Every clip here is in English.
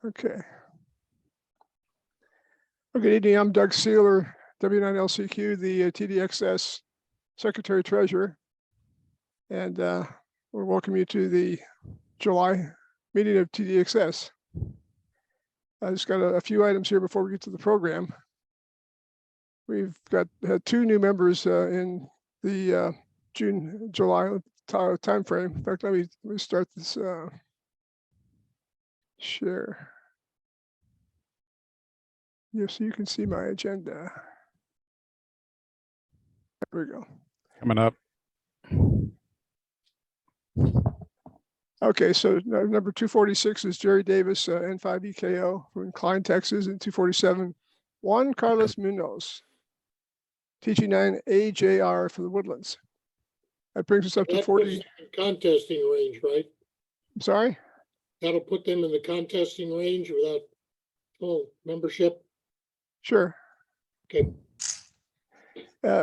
Okay. Good evening. I'm Doug Sealer, W9LCQ, the TDXS Secretary Treasurer. And we welcome you to the July meeting of TDXS. I just got a few items here before we get to the program. We've had two new members in the July time frame. In fact, let me start this share. Yes, so you can see my agenda. There we go. Coming up. Okay, so number 246 is Jerry Davis, N5EKO from Klein, Texas, and 247, Juan Carlos Munoz, TG9 AJR for the Woodlands. That brings us up to 40. Contesting range, right? I'm sorry? That'll put them in the contesting range without full membership. Sure. Okay.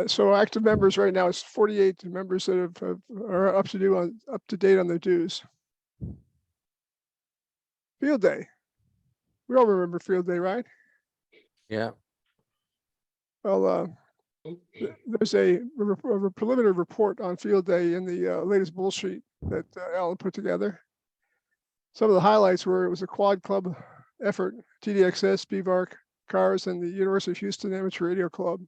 So active members right now is 48 members that are up to date on their dues. Field day. We all remember field day, right? Yeah. Well, there's a preliminary report on field day in the latest bull sheet that Alan put together. Some of the highlights were it was a quad club effort, TDXS, BVARC, Cars, and the University of Houston Amateur Radio Club.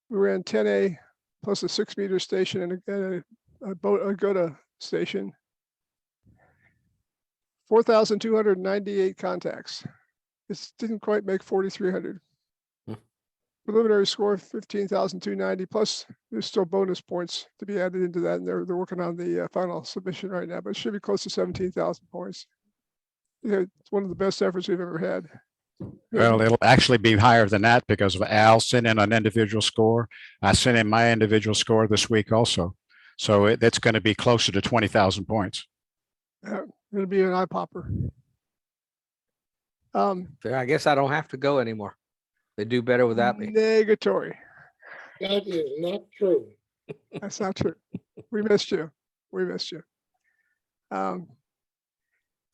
We ran 10A plus a 6-meter station and a GOTA station. 4,298 contacts. This didn't quite make 4,300. Preliminary score 15,290 plus there's still bonus points to be added into that, and they're working on the final submission right now, but it should be close to 17,000 points. Yeah, it's one of the best efforts we've ever had. Well, it'll actually be higher than that because of Al sent in an individual score. I sent in my individual score this week also. So it's going to be closer to 20,000 points. It'll be an eye popper. So I guess I don't have to go anymore. They do better without me. Negatory. That is not true. That's not true. We missed you. We missed you. I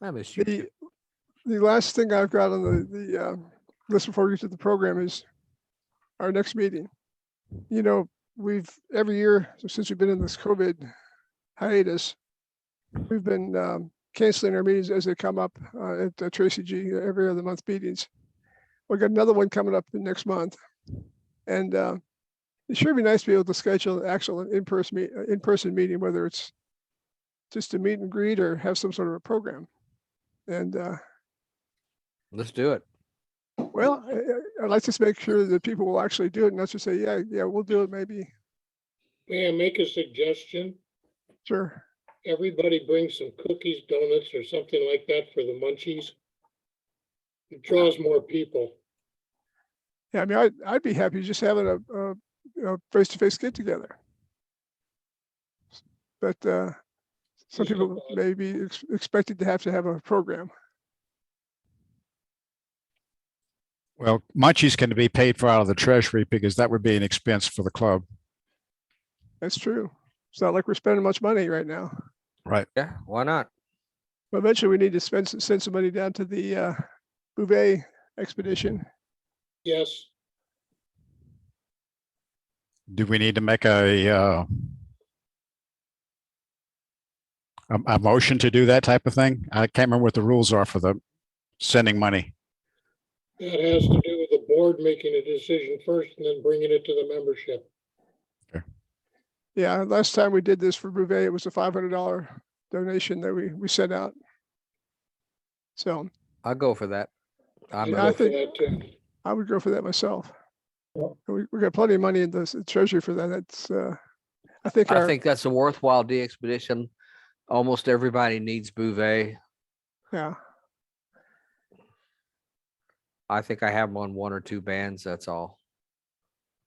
miss you. The last thing I've got on the list before we get to the program is our next meeting. You know, we've every year since we've been in this COVID hiatus, we've been canceling our meetings as they come up at Tracy G every other month meetings. We got another one coming up next month, and it sure be nice to be able to schedule an actual in-person meeting, whether it's just a meet and greet or have some sort of a program. And Let's do it. well, I'd like to make sure that people will actually do it, and not just say, yeah, we'll do it maybe. May I make a suggestion? Sure. Everybody bring some cookies, donuts, or something like that for the munchies. It draws more people. Yeah, I mean, I'd be happy just having a face-to-face get together. But some people may be expected to have a program. Well, munchies can be paid for out of the treasury because that would be an expense for the club. That's true. It's not like we're spending much money right now. Right. Yeah, why not? But eventually we need to send some money down to the Bouvet expedition. Yes. Do we need to make a motion to do that type of thing? I can't remember what the rules are for the sending money. That has to do with the board making a decision first and then bringing it to the membership. Okay. Yeah, last time we did this for Bouvet, it was a $500 donation that we sent out. So I'll go for that. yeah, I think I would go for that myself. We got plenty of money in the treasury for that. That's I think that's a worthwhile de-expedition. Almost everybody needs Bouvet. Yeah. I think I have them on 1 or 2 bands. That's all.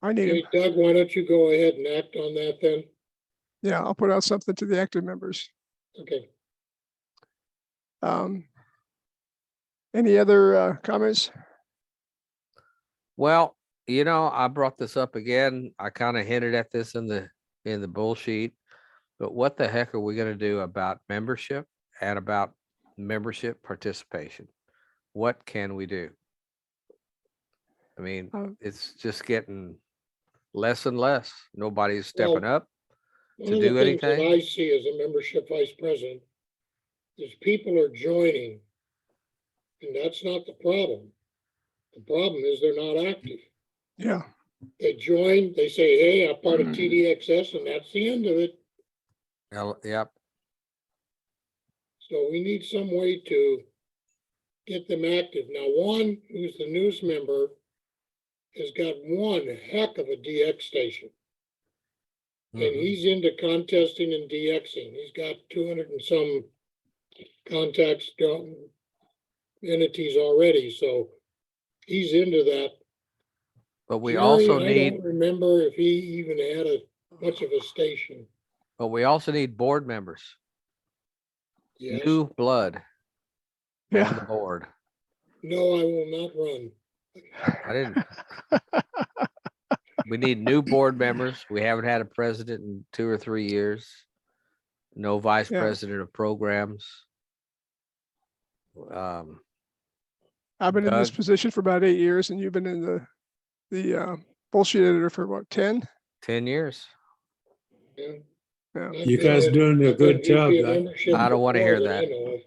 I need Hey, him. Doug, why don't you go ahead and act on that then? Yeah, I'll put out something to the active members. Okay. Any other comments? Well, I brought this up again. I kind of hinted at this in the bullsheet, but what the heck are we going to do about membership and about membership participation? what can we do? I mean, Um, it's just getting less and less. Nobody's Well, stepping up. One To of the do things that anything? I see as a membership vice president is people are joining. And that's not the problem. The problem is they're not active. Yeah, They join, they say, hey, I'm part of TDXS, and that's the end of it. Yep. So we need some way to get them active. Now, one who's the news member has got one heck of a DX station. And Mhm. he's into contesting and DXing. He's got 200 and some contacts, entities already, so he's into that. But we Jerry, also I need, don't remember if he even had much of a station. board members, Yes. new blood on yeah. the board. No, I will not run. I didn't, we need new board members. We haven't had a president in 2 or 3 years. No vice Yeah. president of programs. I've been in this Doug? position for about 8 years, and you've been in the bullshit editor for what, 10? 10 years. Yeah. Yeah. I've You been guys in- doing a I've been good job. VP of membership I don't for wanna more hear than that. I know of.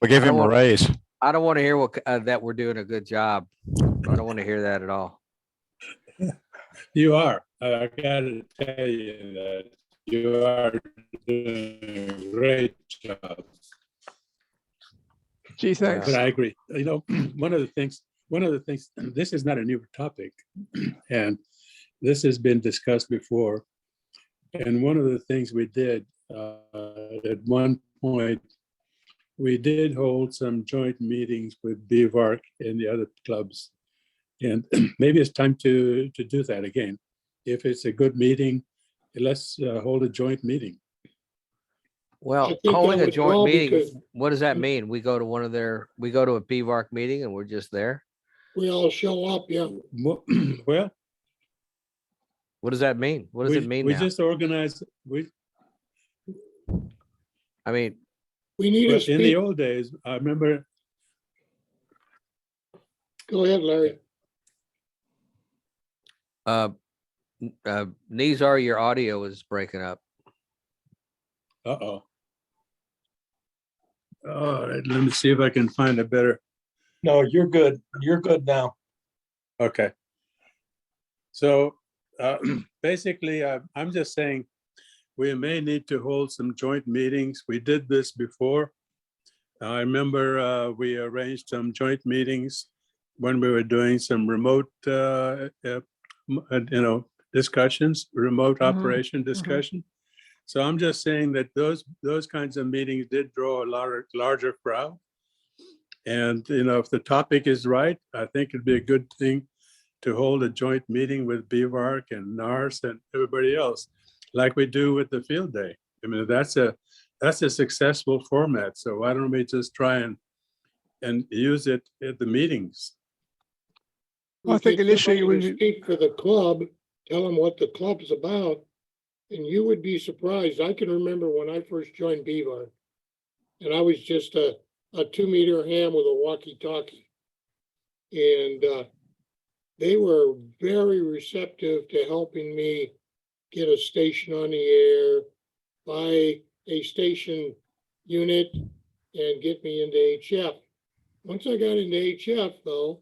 We'll give I don't him a want- raise. I don't want to hear that we're doing a good job. I don't want to hear that at all. You are. I gotta tell you that you are doing a great job. Gee, thanks. But I agree. You know, one of the things, this is not a new topic. And this has been discussed before. And one of the things we did at one point, we did hold some joint meetings with BVARC and the other clubs. And maybe it's time to do that again. If it's a good meeting, let's hold a joint meeting. Well, think that calling a would joint draw meeting, because- what does that mean? We go to we go to a BVARC meeting and we're just there? We all show up, yeah. Well, What does that mean? What does it mean we now? just organized, I mean, We need a but in the speaker. old days, I remember, Go ahead, Larry. Nizar, your audio is breaking up. uh-oh. All right, let me see if I can find a better, No, you're good. You're good now. okay. So basically, I'm just saying, we may need to hold some joint meetings. We did this before. I remember we arranged some joint meetings when we were doing some remote, discussions, remote Mhm, operation discussion. So I'm just saying that those kinds of meetings did draw a larger crowd. And, if the topic is right, I think it'd be a good thing to hold a joint meeting with BVARC and NARS and everybody else, like we do with the field day. I mean, that's a successful format. So why don't we just try and use it at the meetings? Well, I We think get initially somebody we- to speak for the club, tell them what the club's about, and you would be surprised. I can remember when I first joined BVAR, and I was just a 2-meter ham with a walkie-talkie. And they were very receptive to helping me get a station on the air, buy a station unit, and get me into HF. Once I got into HF, though,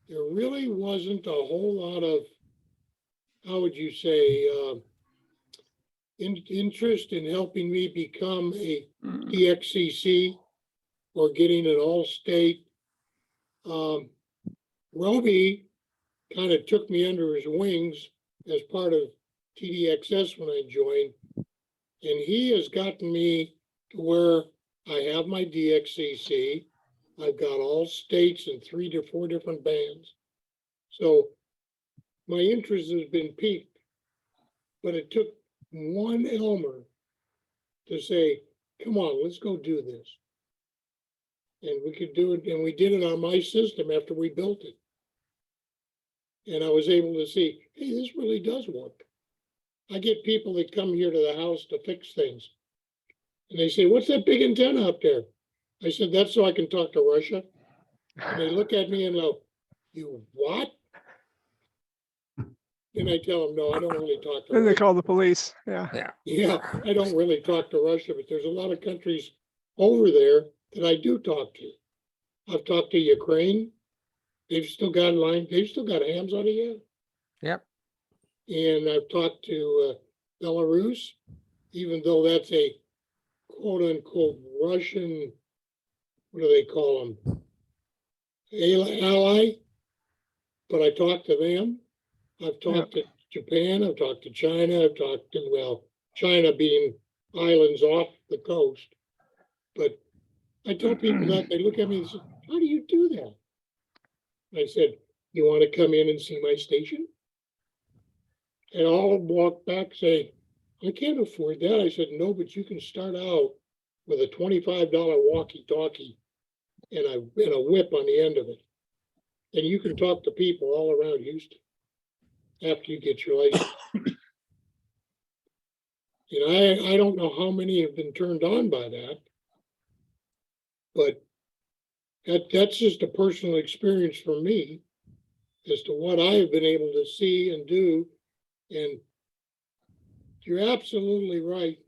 there really wasn't a whole lot of, how would you say, interest in helping me become a DXCC or getting an all-state. Roby kind of took me under his wings as part of TDXS when I joined. And he has gotten me to where I have my DXCC. I've got all states in 3 to 4 different bands. So my interest has been piqued, but it took one Elmer to say, come on, let's go do this. And we could do it, and we did it on my system after we built it. And I was able to see, hey, this really does work. I get people that come here to the house to fix things. And they say, what's that big antenna up there? I said, that's so I can talk to Russia. And they look at me and go, "You what?" And I tell them, "No, I don't really talk to Then they Russia." call the police. Yeah. Yeah, I don't really talk to Russia, but there's a lot of countries over there that I do talk to. I've talked to Ukraine. They've still got hams on you. Yep. And I've talked to Belarus, even though that's a quote unquote Russian, what do they call them? Ally. But I talked to them. I've talked to Japan. I've talked to China. I've talked to, well, China being islands off the coast. But I tell people that, they look at me and say, "How do you do that?" I said, "You want to come in and see my station?" And all of them walk back, say, "I can't afford that." I said, "No, but you can start out with a $25 walkie-talkie and a whip on the end of it. And you can talk to people all around Houston after you get your license." And I don't know how many have been turned on by that, but that's just a personal experience for me as to what I have been able to see and do. And you're absolutely right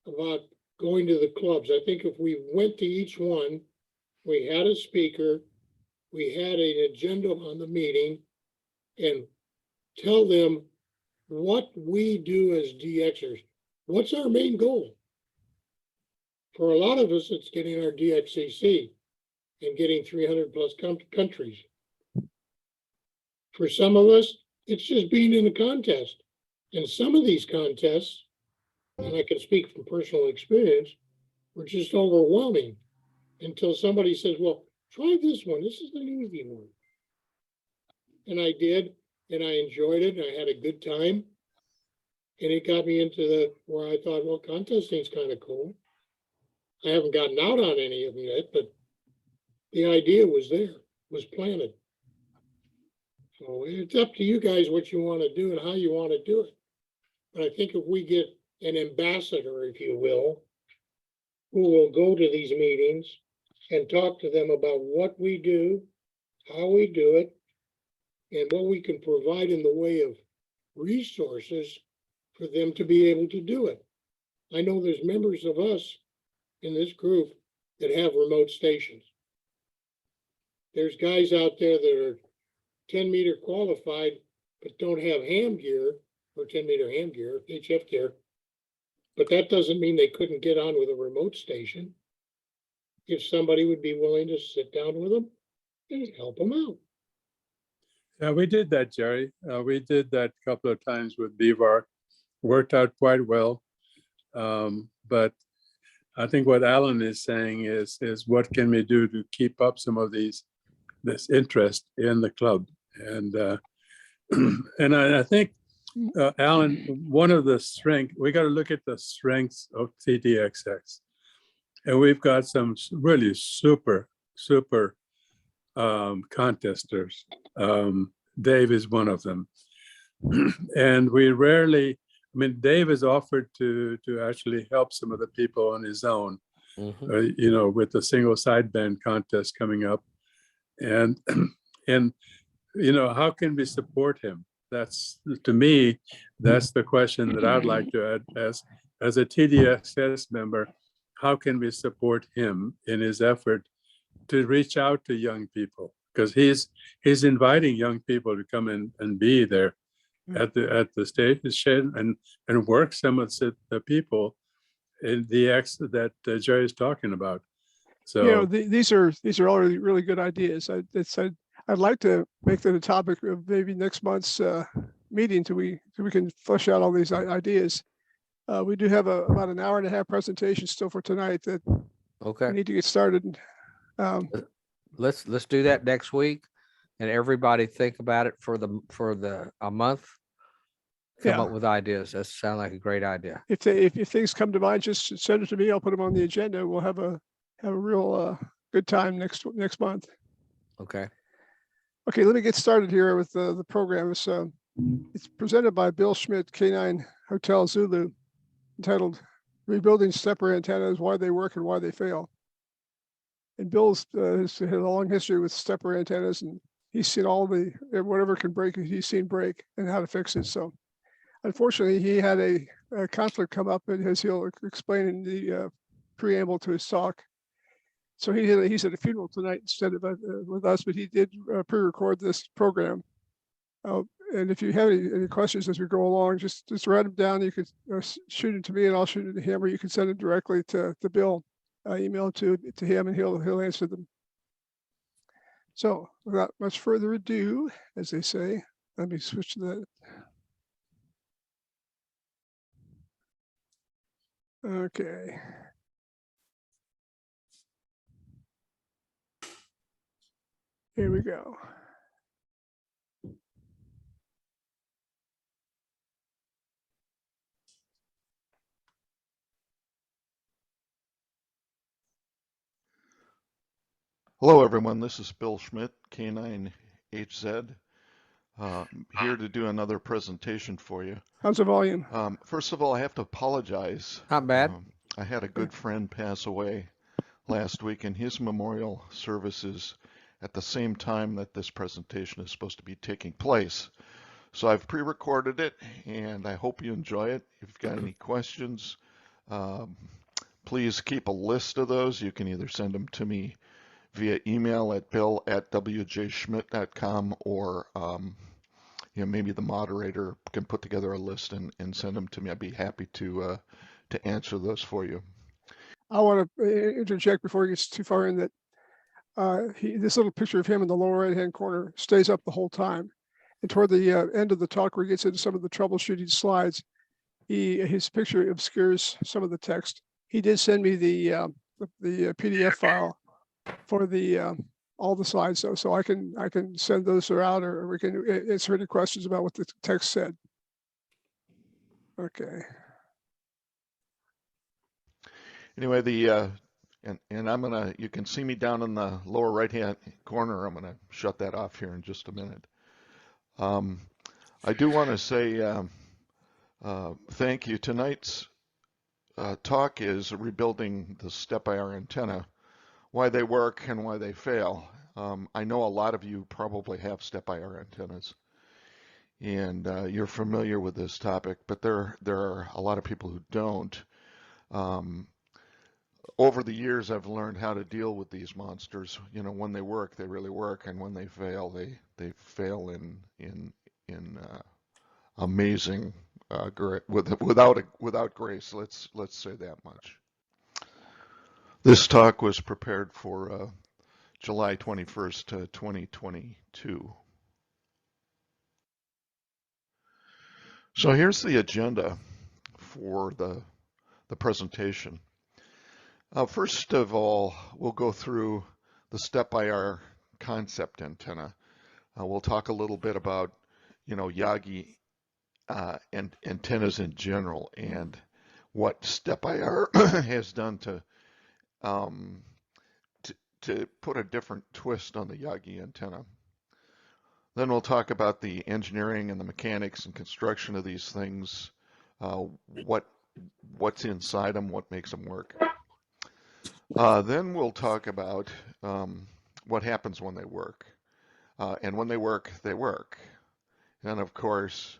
about going to the clubs. I think if we went to each one, we had a speaker, we had an agenda on the meeting, and tell them what we do as DXers. What's our main goal? For a lot of us, it's getting our DXCC and getting 300 plus countries. For some of us, it's just being in a contest. And some of these contests, and I can speak from personal experience, were just overwhelming until somebody says, "Well, try this one. This is an easy one." And I did, and I enjoyed it, and I had a good time. And it got me into where I thought, well, contesting's kind of cool. I haven't gotten out on any of them yet, but the idea was there, was planted. So it's up to you guys what you want to do and how you want to do it. But I think if we get an ambassador, if you will, who will go to these meetings and talk to them about what we do, how we do it, and what we can provide in the way of resources for them to be able to do it. I know there's members of us in this group that have remote stations. There's guys out there that are 10-meter qualified, but don't have ham gear or 10-meter ham gear, HF gear. But that doesn't mean they couldn't get on with a remote station if somebody would be willing to sit down with them and help them out. Yeah, we did that, Jerry. We did that a couple of times with BVAR. Worked out quite well. But I think what Alan is saying is what can we do to keep up some of this interest in the club? And and I think, Alan, one of the strengths, we got to look at the strengths of TDXS. And we've got some really super contesters. Dave is one of them. And we rarely, I mean, Dave has offered to actually help some of the people on his own, you know, with the single sideband contest coming up. And you know, how can we support him? That's, to me, that's the question that I'd like to ask as a TDXS member. How can we support him in his effort to reach out to young people? Because he's inviting young people to come in and be there at the station and work some of the people in the X that Jerry is talking about. So, You know, these are all really good ideas. I'd like to make that a topic of maybe next month's meeting so we can flesh out all these ideas. We do have about an hour and a half presentation still for tonight that we Okay, need to get started. let's do that next week, and everybody think about it for a month. Come Yeah. up with ideas. That sounds like a great idea. If things come to mind, just send it to me. I'll put them on the agenda. We'll have a real good time next month. Okay. Okay, let me get started here with the program. It's presented by Bill Schmidt, K9 Hotel Zulu, entitled "Rebuilding SteppIR Antennas: Why They Work and Why They Fail." And Bill's has had a long history with SteppIR antennas, and he's seen all the whatever can break, he's seen break and how to fix it. So unfortunately, he had a conflict come up, and as he'll explain in the preamble to his talk. So he's at a funeral tonight instead of with us, but he did pre-record this program. And if you have any questions as we go along, just write them down. You could shoot them to me, and I'll shoot them to him, or you can send them directly to Bill. Email to him, and he'll answer them. So without much further ado, as they say, let me switch to that. Okay. Here we go. Hello, everyone. This is Bill Schmidt, K9HZ, here to do another presentation for you. How's the volume? First of all, I have to apologize. Not bad. I had a good friend pass away last week, and his memorial service is at the same time that this presentation is supposed to be taking place. So I've pre-recorded it, and I hope you enjoy it. If you've got any questions, please keep a list of those. You can either send them to me via email at bill@wjschmidt.com, or maybe the moderator can put together a list and send them to me. I'd be happy to answer those for you. I want to interject before he gets too far in that this little picture of him in the lower right-hand corner stays up the whole time. And toward the end of the talk, where he gets into some of the troubleshooting slides, his picture obscures some of the text. He did send me the PDF file for the all the slides, so I can send those out, or we can answer any questions about what the text said. Okay. Anyway, and I'm gonna, you can see me down in the lower right-hand corner. I'm gonna shut that off here in just a minute. I do want to say thank you. Tonight's talk is rebuilding the SteppIR antenna, why they work and why they fail. I know a lot of you probably have SteppIR antennas, and you're familiar with this topic, but there are a lot of people who don't. Over the years, I've learned how to deal with these monsters. You know, when they work, they really work, and when they fail, they fail in amazing without grace. Let's say that much. This talk was prepared for July 21st, 2022. So here's the agenda for the presentation. First of all, we'll go through the SteppIR concept antenna. We'll talk a little bit about, Yagi and antennas in general, and what SteppIR has done to put a different twist on the Yagi antenna. Then we'll talk about the engineering and the mechanics and construction of these things, what's inside them, what makes them work. Then we'll talk about what happens when they work. And when they work, they work. And of course,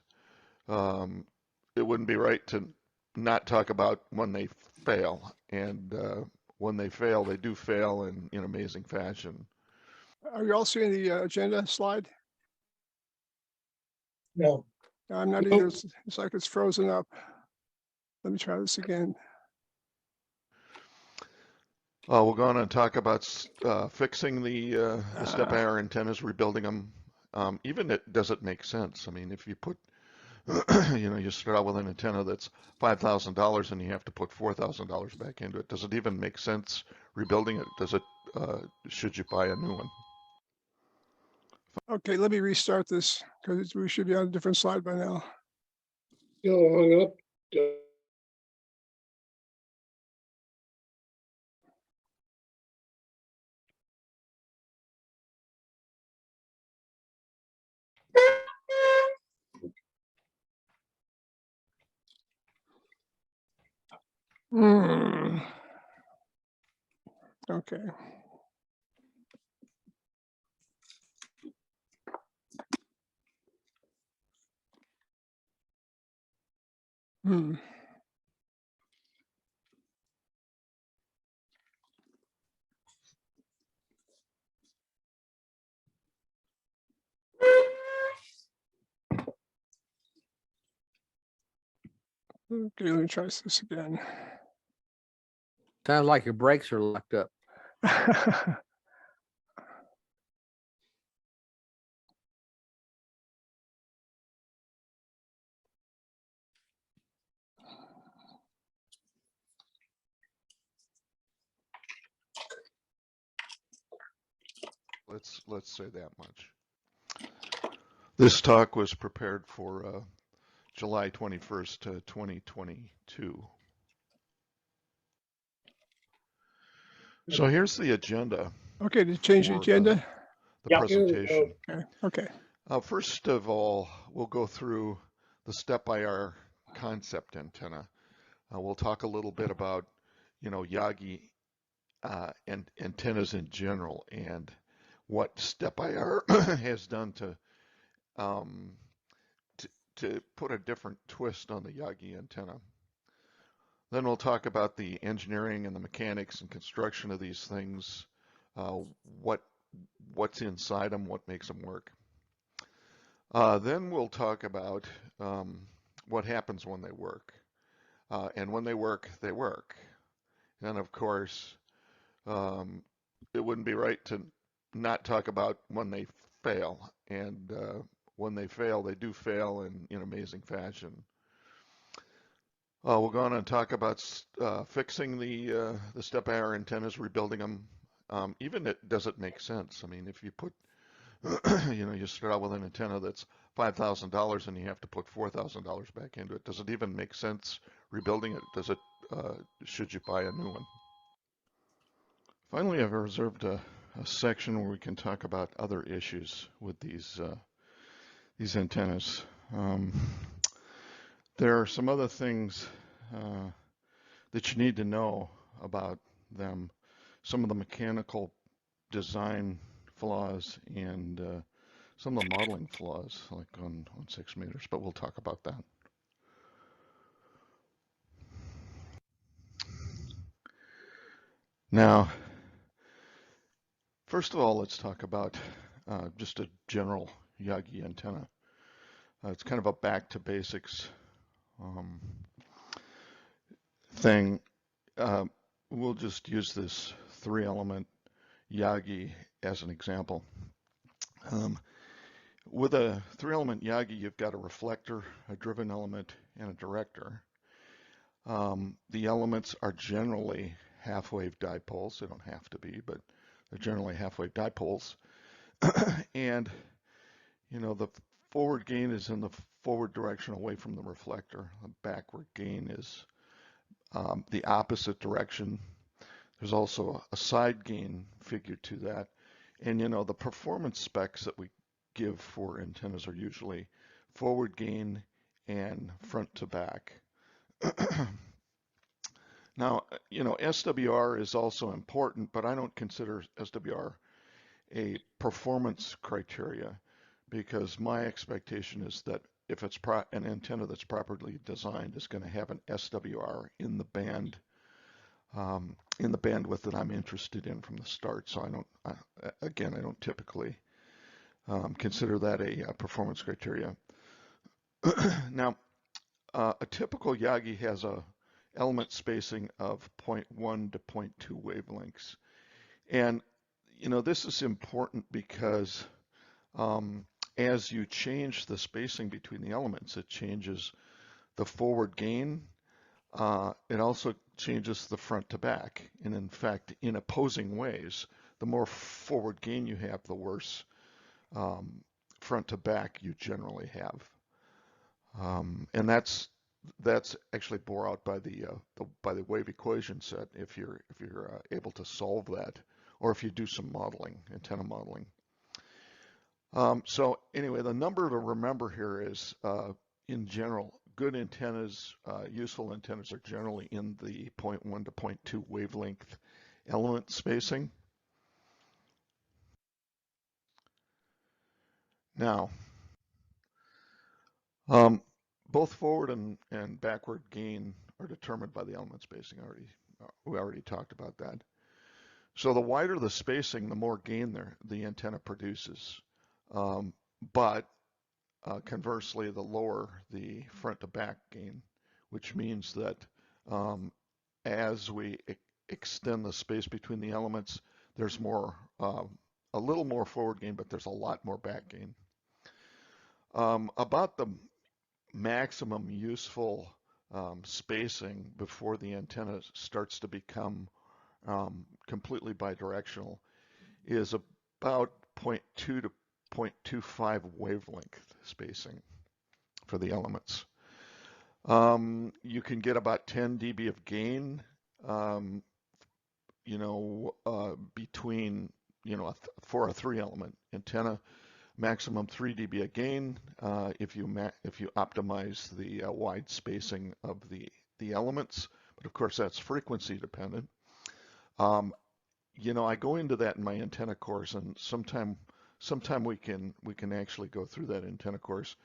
it wouldn't be right to not talk about when they fail. And when they fail, they do fail in amazing fashion. Are you all seeing the agenda slide? No, I'm not either. It's like it's frozen up. Let me try this again. We're going to talk about fixing the SteppIR antennas, rebuilding them. Does it make sense? I mean, if you put, you start out with an antenna that's $5,000 and you have to put $4,000 back into it. Does it even make sense rebuilding it? Should you buy a new one? Okay, let me restart this because we should be on a different slide by now. Still hung up. Okay. Hmm. Okay, let me try this again. Sounds like your brakes are locked up. Let's say that much. This talk was prepared for July 21st, 2022. So here's the agenda Okay, to change the for agenda. the Yeah. Here we go. presentation. Okay. Okay. First of all, we'll go through the SteppIR concept antenna. We'll talk a little bit about, Yagi and antennas in general and what SteppIR has done um, to put a different twist on the Yagi antenna. Then we'll talk about the engineering and the mechanics and construction of these things, what's inside them, what makes them work. Then we'll talk about what happens when they work. And when they work, they work. And of course, it wouldn't be right to not talk about when they fail. And when they fail, they do fail in amazing fashion. We'll go on and talk about fixing the SteppIR antennas, rebuilding them. Even it doesn't make sense. I mean, if you put, you start out with an antenna that's $5,000 and you have to put $4,000 back into it. Does it even make sense rebuilding it? Does it? Should you buy a new one? Finally, I've reserved a section where we can talk about other issues with these antennas. There are some other things that you need to know about them. Some of the mechanical design flaws and some of the modeling flaws, like on 6 meters, but we'll talk about that. Now, first of all, let's talk about just a general Yagi antenna. It's kind of a back to basics thing. We'll just use this 3-element Yagi as an example. With a 3-element Yagi, you've got a reflector, a driven element, and a director. The elements are generally half-wave dipoles. They don't have to be, but they're generally half-wave dipoles. And, the forward gain is in the forward direction away from the reflector. The backward gain is the opposite direction. There's also a side gain figure to that. And, the performance specs that we give for antennas are usually forward gain and front to back. Now, SWR is also important, but I don't consider SWR a performance criteria because my expectation is that if it's an antenna that's properly designed is going to have an SWR in the band, in the bandwidth that I'm interested in from the start. So I don't typically consider that a performance criteria. Now, a typical Yagi has a element spacing of 0.1 to 0.2 wavelengths. And, this is important because as you change the spacing between the elements, it changes the forward gain. It also changes the front to back. And in fact, in opposing ways, the more forward gain you have, the worse front to back you generally have. And that's actually bore out by the wave equation set if you're able to solve that, or if you do some modeling, antenna modeling. So anyway, the number to remember here is, in general, good antennas, useful antennas are generally in the 0.1 to 0.2 wavelength element spacing. Now, both forward and backward gain are determined by the element spacing. We already talked about that. So the wider the spacing, the more gain the antenna produces. But conversely, the lower the front to back gain, which means that as we extend the space between the elements, there's a little more forward gain, but there's a lot more back gain. About the maximum useful spacing before the antenna starts to become completely bidirectional is about 0.2 to 0.25 wavelength spacing for the elements. You can get about 10 dB of gain, between, for a 3-element antenna, maximum 3 dB of gain if you optimize the wide spacing of the elements. But of course, that's frequency dependent. I go into that in my antenna course, and sometime we can actually go through that antenna course.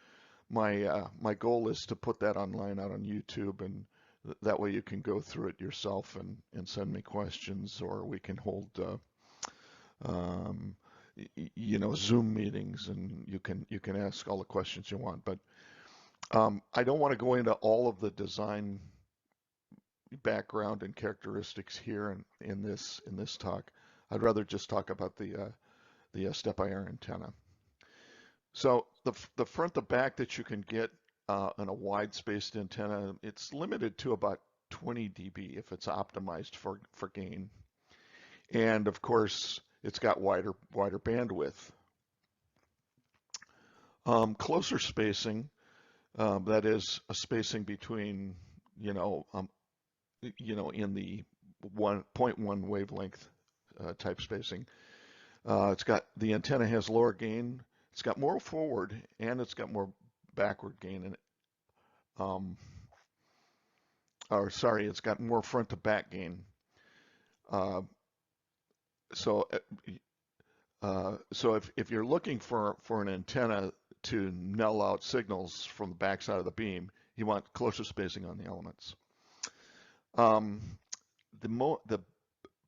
My goal is to put that online out on YouTube, and that way you can go through it yourself and send me questions, or we can hold Zoom meetings, and you can ask all the questions you want. But I don't want to go into all of the design background and characteristics here in this talk. I'd rather just talk about the SteppIR antenna. So the front to back that you can get on a wide spaced antenna, it's limited to about 20 dB if it's optimized for gain. And of course, it's got wider bandwidth. Closer spacing, that is a spacing between, in the 0.1 wavelength type spacing. The antenna has lower gain. It's got more forward and it's got more backward gain in it. It's got more front to back gain. So if you're looking for an antenna to null out signals from the backside of the beam, you want closer spacing on the elements.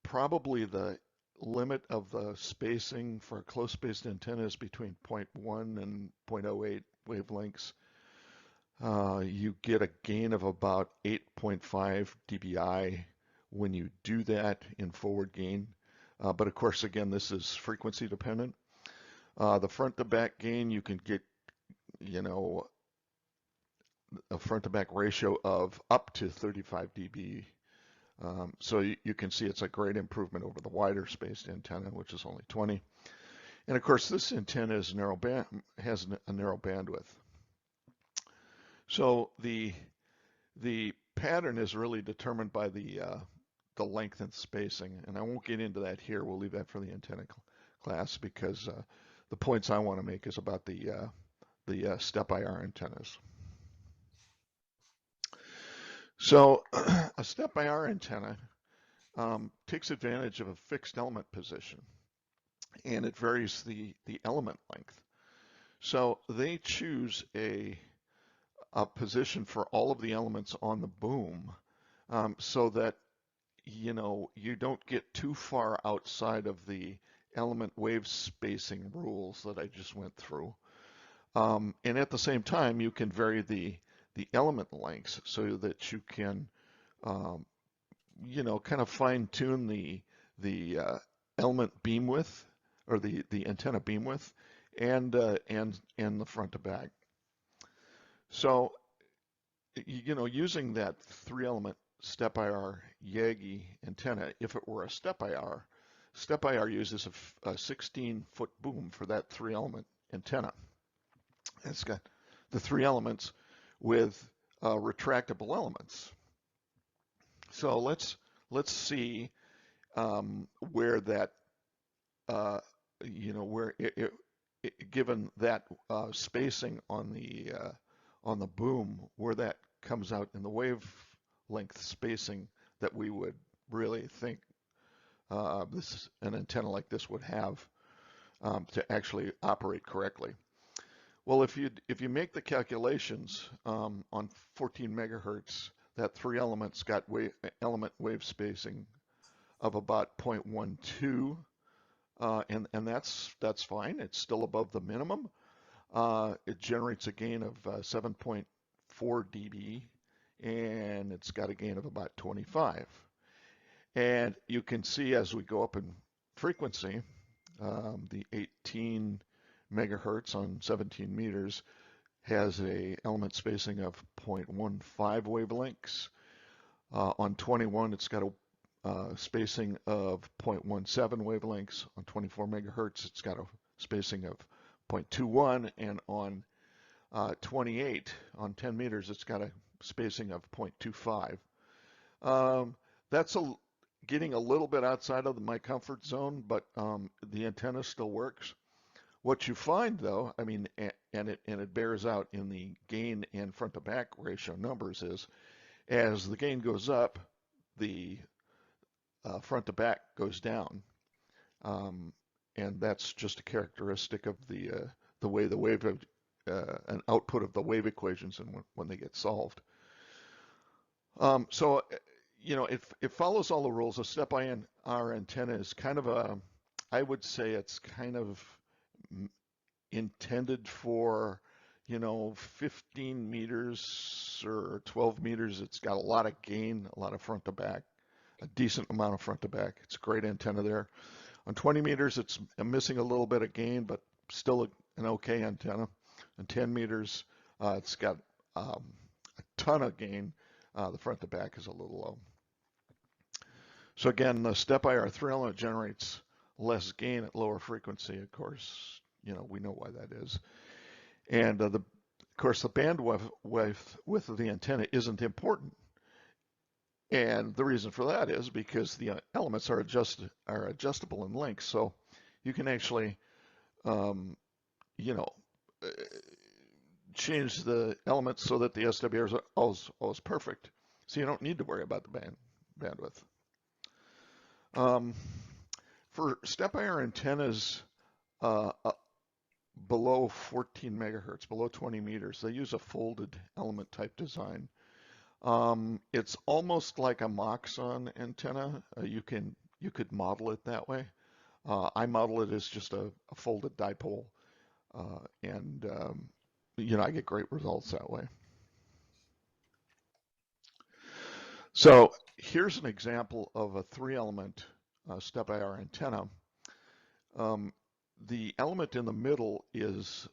Probably the limit of the spacing for a close spaced antenna is between 0.1 and 0.08 wavelengths. You get a gain of about 8.5 dBi when you do that in forward gain. But of course, again, this is frequency dependent. The front to back gain, you can get, a front to back ratio of up to 35 dB. So you can see it's a great improvement over the wider spaced antenna, which is only 20. And of course, this antenna is has a narrow bandwidth. So the pattern is really determined by the length and spacing, and I won't get into that here. We'll leave that for the antenna class, because the points I want to make is about the SteppIR antennas. So a SteppIR antenna takes advantage of a fixed element position, and it varies the element length. So they choose a position for all of the elements on the boom, so that you don't get too far outside of the element wave spacing rules that I just went through. And at the same time, you can vary the element lengths so that you can, kind of fine tune the element beam width, or the antenna beam width, and the front to back. So, using that 3-element SteppIR Yagi antenna, if it were a SteppIR uses a 16-foot boom for that 3-element antenna. It's got the 3 elements with retractable elements. So let's see where that, given that spacing on the boom, where that comes out in the wavelength spacing that we would really think an antenna like this would have to actually operate correctly. Well, if you make the calculations on 14 megahertz, that three elements got element wave spacing of about 0.12, and that's fine. It's still above the minimum. It generates a gain of 7.4 dB, and it's got a gain of about 25. And you can see as we go up in frequency, the 18 megahertz on 17 meters has a element spacing of 0.15 wavelengths. On 21, it's got a spacing of 0.17 wavelengths. On 24 megahertz, it's got a spacing of 0.21, and on 28, on 10 meters, it's got a spacing of 0.25. That's getting a little bit outside of my comfort zone, but the antenna still works. What you find, though, I mean, and it bears out in the gain and front to back ratio numbers, is as the gain goes up, the front to back goes down, and that's just a characteristic of the way the wave an output of the wave equations and when they get solved. So you know, it follows all the rules. A SteppIR antenna is kind of a, I would say it's kind of intended for, you know, 15 meters or 12 meters. It's got a lot of gain, a lot of front to back, a decent amount of front to back. It's a great antenna there. On 20 meters, it's missing a little bit of gain, but still an okay antenna. On 10 meters, it's got a ton of gain. The front to back is a little low. So again, the SteppIR 3-element generates less gain at lower frequency. Of course, you know, we know why that is. And of course, the bandwidth of the antenna isn't important. And the reason for that is because the elements are adjustable in length. So you can actually, you know, change the elements so that the SWR is always perfect. So you don't need to worry about the bandwidth. For SteppIR antennas below 14 megahertz, below 20 meters, they use a folded element type design. It's almost like a Moxon antenna. You could model it that way. I model it as just a folded dipole, and you know, I get great results that way. So here's an example of a 3-element SteppIR antenna. The element in the middle is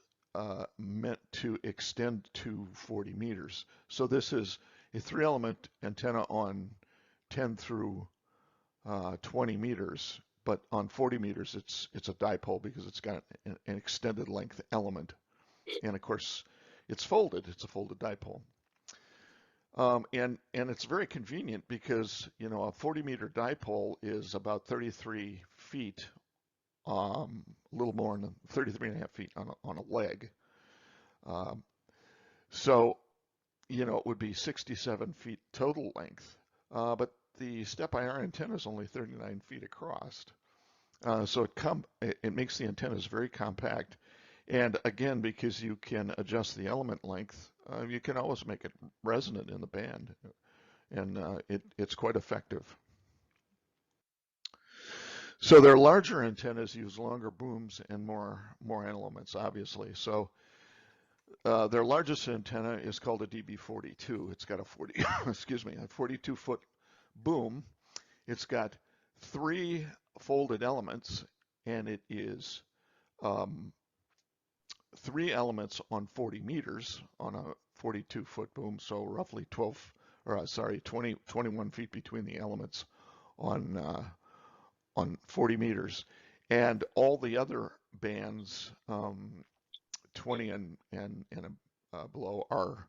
meant to extend to 40 meters. So this is a 3-element antenna on 10 through 20 meters, but on 40 meters it's a dipole because it's got an extended length element. And of course, it's folded. It's a folded dipole. And it's very convenient because, you know, a 40-meter dipole is about 33 feet, a little more than 33.5 feet on a leg. So, you know, it would be 67 feet total length. But the SteppIR antenna is only 39 feet across. So it makes the antennas very compact. And again, because you can adjust the element length, you can always make it resonant in the band, and it's quite effective. So their larger antennas use longer booms and more elements, obviously. So their largest antenna is called a DB42. It's got a 42-foot boom. It's got 3 folded elements, and it is 3 elements on 40 meters on a 42-foot boom, so roughly 21 feet between the elements on 40 meters, and all the other bands, 20 and below, are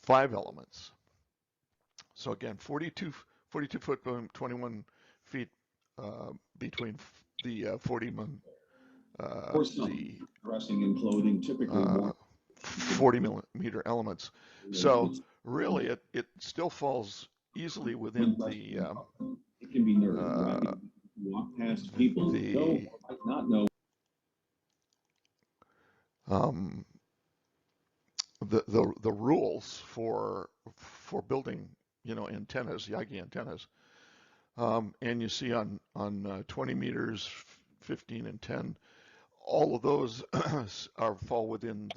5 elements. So again, 42-foot boom, 21 feet between the 40 40-millimeter elements. So really, it still falls easily within the it can be nerdy, right? Walk past people who know or might not know. um, the rules for building, antennas, Yagi antennas. And you see on 20 meters, 15 and 10, all of those fall within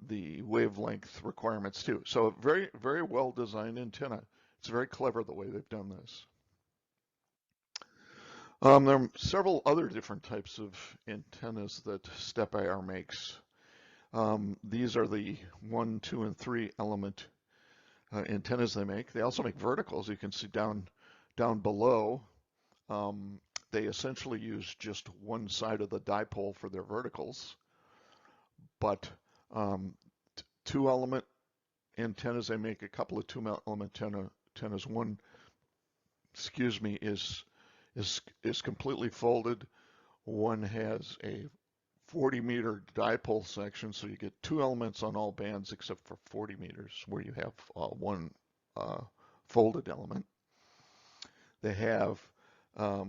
the wavelength requirements too. So very, very well designed antenna. It's very clever the way they've done this. There are several other different types of antennas that SteppIR makes. These are the 1, 2, and 3 element antennas they make. They also make verticals. You can see down below. They essentially use just one side of the dipole for their verticals, but 2-element antennas, they make a couple of 2-element antennas. One, is completely folded. One has a 40-meter dipole section, so you get 2 elements on all bands except for 40 meters, where you have one folded element. They have a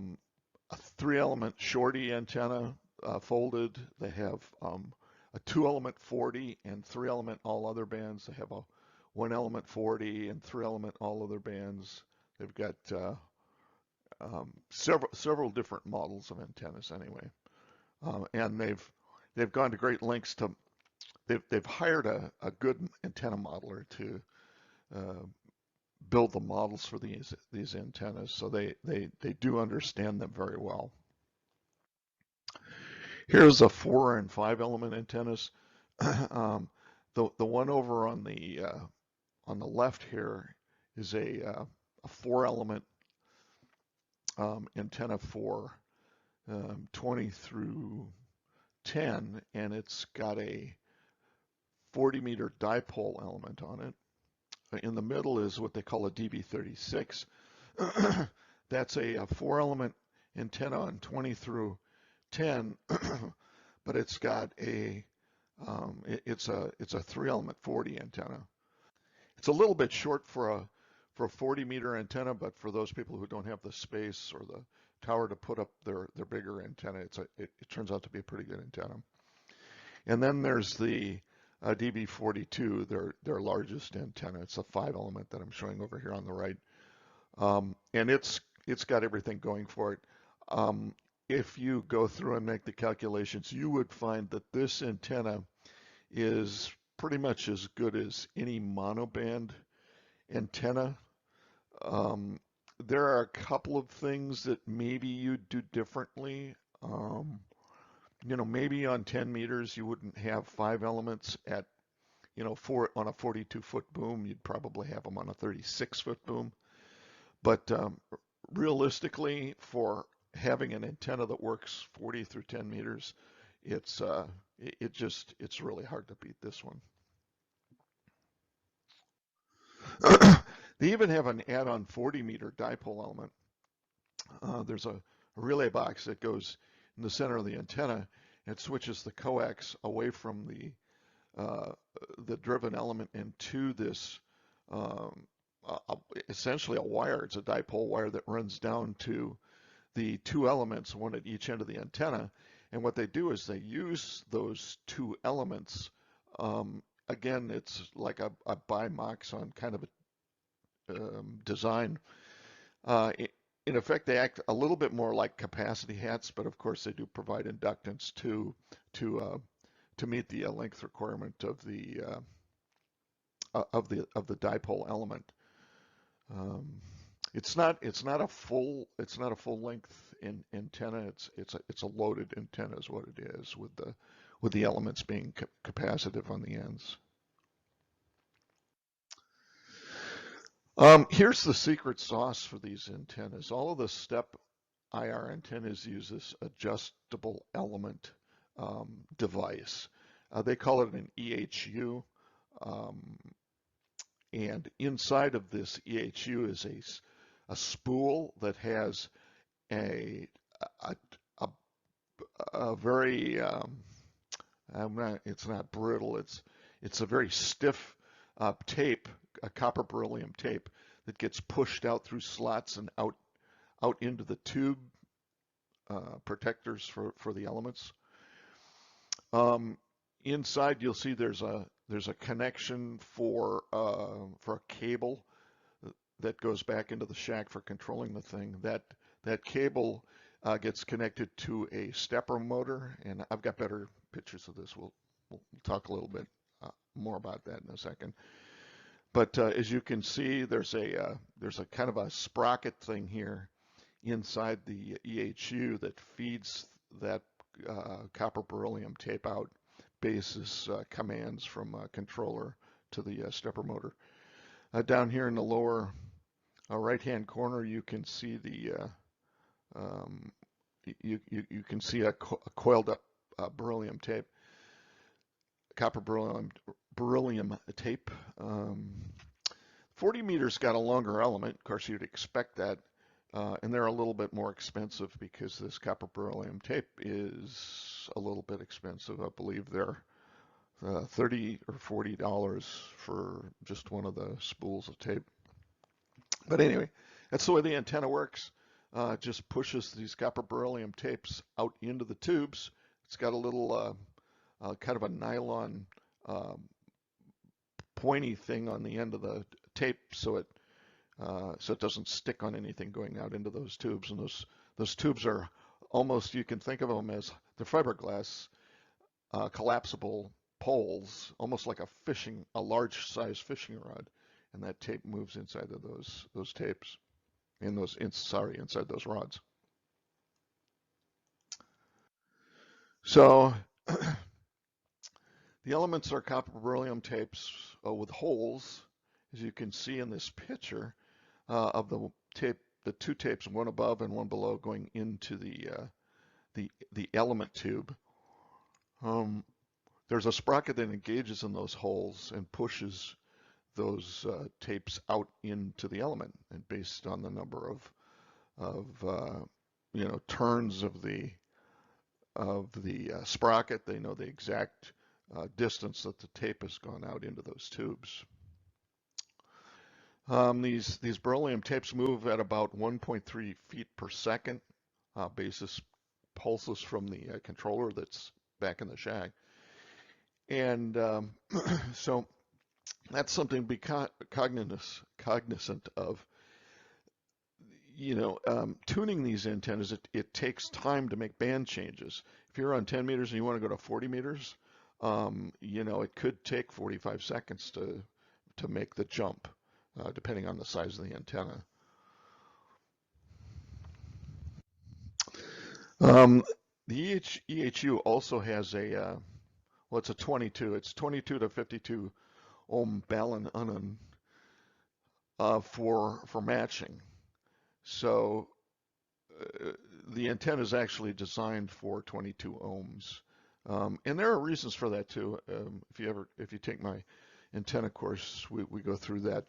3-element shorty antenna folded. They have a 2-element 40 and 3-element all other bands. They have a 1-element 40 and 3-element all other bands. They've got several different models of antennas anyway, and they've gone to great lengths to they've hired a good antenna modeler to build the models for these antennas, so they do understand them very well. Here's a 4 and 5-element antennas. The one over on the left here is a 4-element antenna for 20 through 10, and it's got a 40-meter dipole element on it. In the middle is what they call a DB36. That's a 4-element antenna on 20 through 10, but it's got it's a 3-element 40 antenna. It's a little bit short for a 40-meter antenna, but for those people who don't have the space or the tower to put up their bigger antenna, it turns out to be a pretty good antenna. And then there's the DB42, their largest antenna. It's a 5-element that I'm showing over here on the right, and it's got everything going for it. If you go through and make the calculations, you would find that this antenna is pretty much as good as any monoband antenna. There are a couple of things that maybe you'd do differently. Maybe on 10 meters you wouldn't have 5 elements at, on a 42-foot boom. You'd probably have them on a 36-foot boom. But realistically, for having an antenna that works 40 through 10 meters, it's really hard to beat this one. They even have an add-on 40-meter dipole element. There's a relay box that goes in the center of the antenna and switches the coax away from the driven element into this essentially a wire. It's a dipole wire that runs down to the 2 elements, one at each end of the antenna. And what they do is they use those 2 elements. Again, it's like a bi-moxon kind of a design. In effect, they act a little bit more like capacity hats, but of course they do provide inductance to meet the length requirement of the dipole element. It's not a full length antenna. It's a loaded antenna is what it is, with the elements being capacitive on the ends. Here's the secret sauce for these antennas. All of the SteppIR antennas use this adjustable element device. They call it an EHU, and inside of this EHU is a spool that has a very it's not brittle. It's a very stiff tape, a copper beryllium tape that gets pushed out through slots and out into the tube protectors for the elements. Inside, you'll see there's a connection for a cable that goes back into the shack for controlling the thing. That cable gets connected to a stepper motor, and I've got better pictures of this. We'll talk a little bit more about that in a second. But as you can see, there's a kind of a sprocket thing here inside the EHU that feeds that copper beryllium tape out basis commands from a controller to the stepper motor. Down here in the lower right-hand corner, you can see the you can see a coiled up beryllium tape, copper beryllium tape. 40 meters got a longer element. Of course, you'd expect that. And they're a little bit more expensive because this copper beryllium tape is a little bit expensive. I believe they're $30 or $40 for just one of the spools of tape. But anyway, that's the way the antenna works. Just pushes these copper beryllium tapes out into the tubes. It's got a little kind of a nylon pointy thing on the end of the tape, so it doesn't stick on anything going out into those tubes. And those tubes are almost, you can think of them as the fiberglass collapsible poles, almost like a large size fishing rod, and that tape moves inside of those tapes, inside those rods. So the elements are copper beryllium tapes with holes, as you can see in this picture of the tape, the two tapes, one above and one below, going into the element tube. There's a sprocket that engages in those holes and pushes those tapes out into the element, and based on the number of turns of the sprocket, they know the exact distance that the tape has gone out into those tubes. These beryllium tapes move at about 1.3 feet per second basis pulses from the controller that's back in the shack. And so that's something to be cognizant of. Tuning these antennas, it takes time to make band changes. If you're on 10 meters and you want to go to 40 meters, it could take 45 seconds to make the jump, depending on the size of the antenna. The EHU also has it's a 22. It's 22 to 52 ohm balun for matching. So the antenna is actually designed for 22 ohms. And there are reasons for that too. If you take my antenna course, we go through that.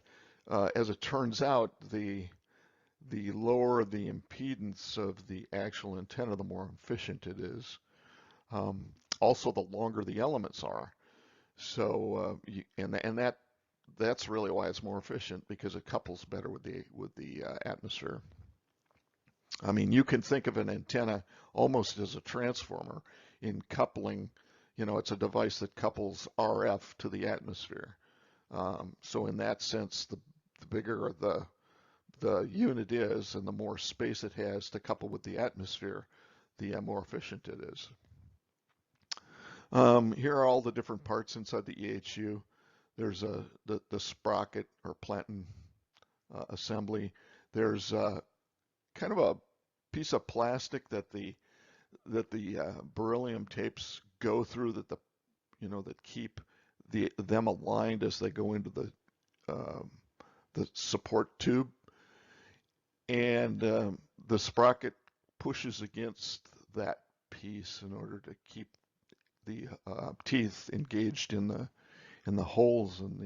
As it turns out, the lower the impedance of the actual antenna, the more efficient it is. Also, the longer the elements are. So, that's really why it's more efficient, because it couples better with the atmosphere. I mean, you can think of an antenna almost as a transformer in coupling. It's a device that couples RF to the atmosphere. So in that sense, the bigger the unit is and the more space it has to couple with the atmosphere, the more efficient it is. Here are all the different parts inside the EHU. There's the sprocket or platen assembly. There's kind of a piece of plastic that the beryllium tapes go through, that keep them aligned as they go into the support tube, and the sprocket pushes against that piece in order to keep the teeth engaged in the holes in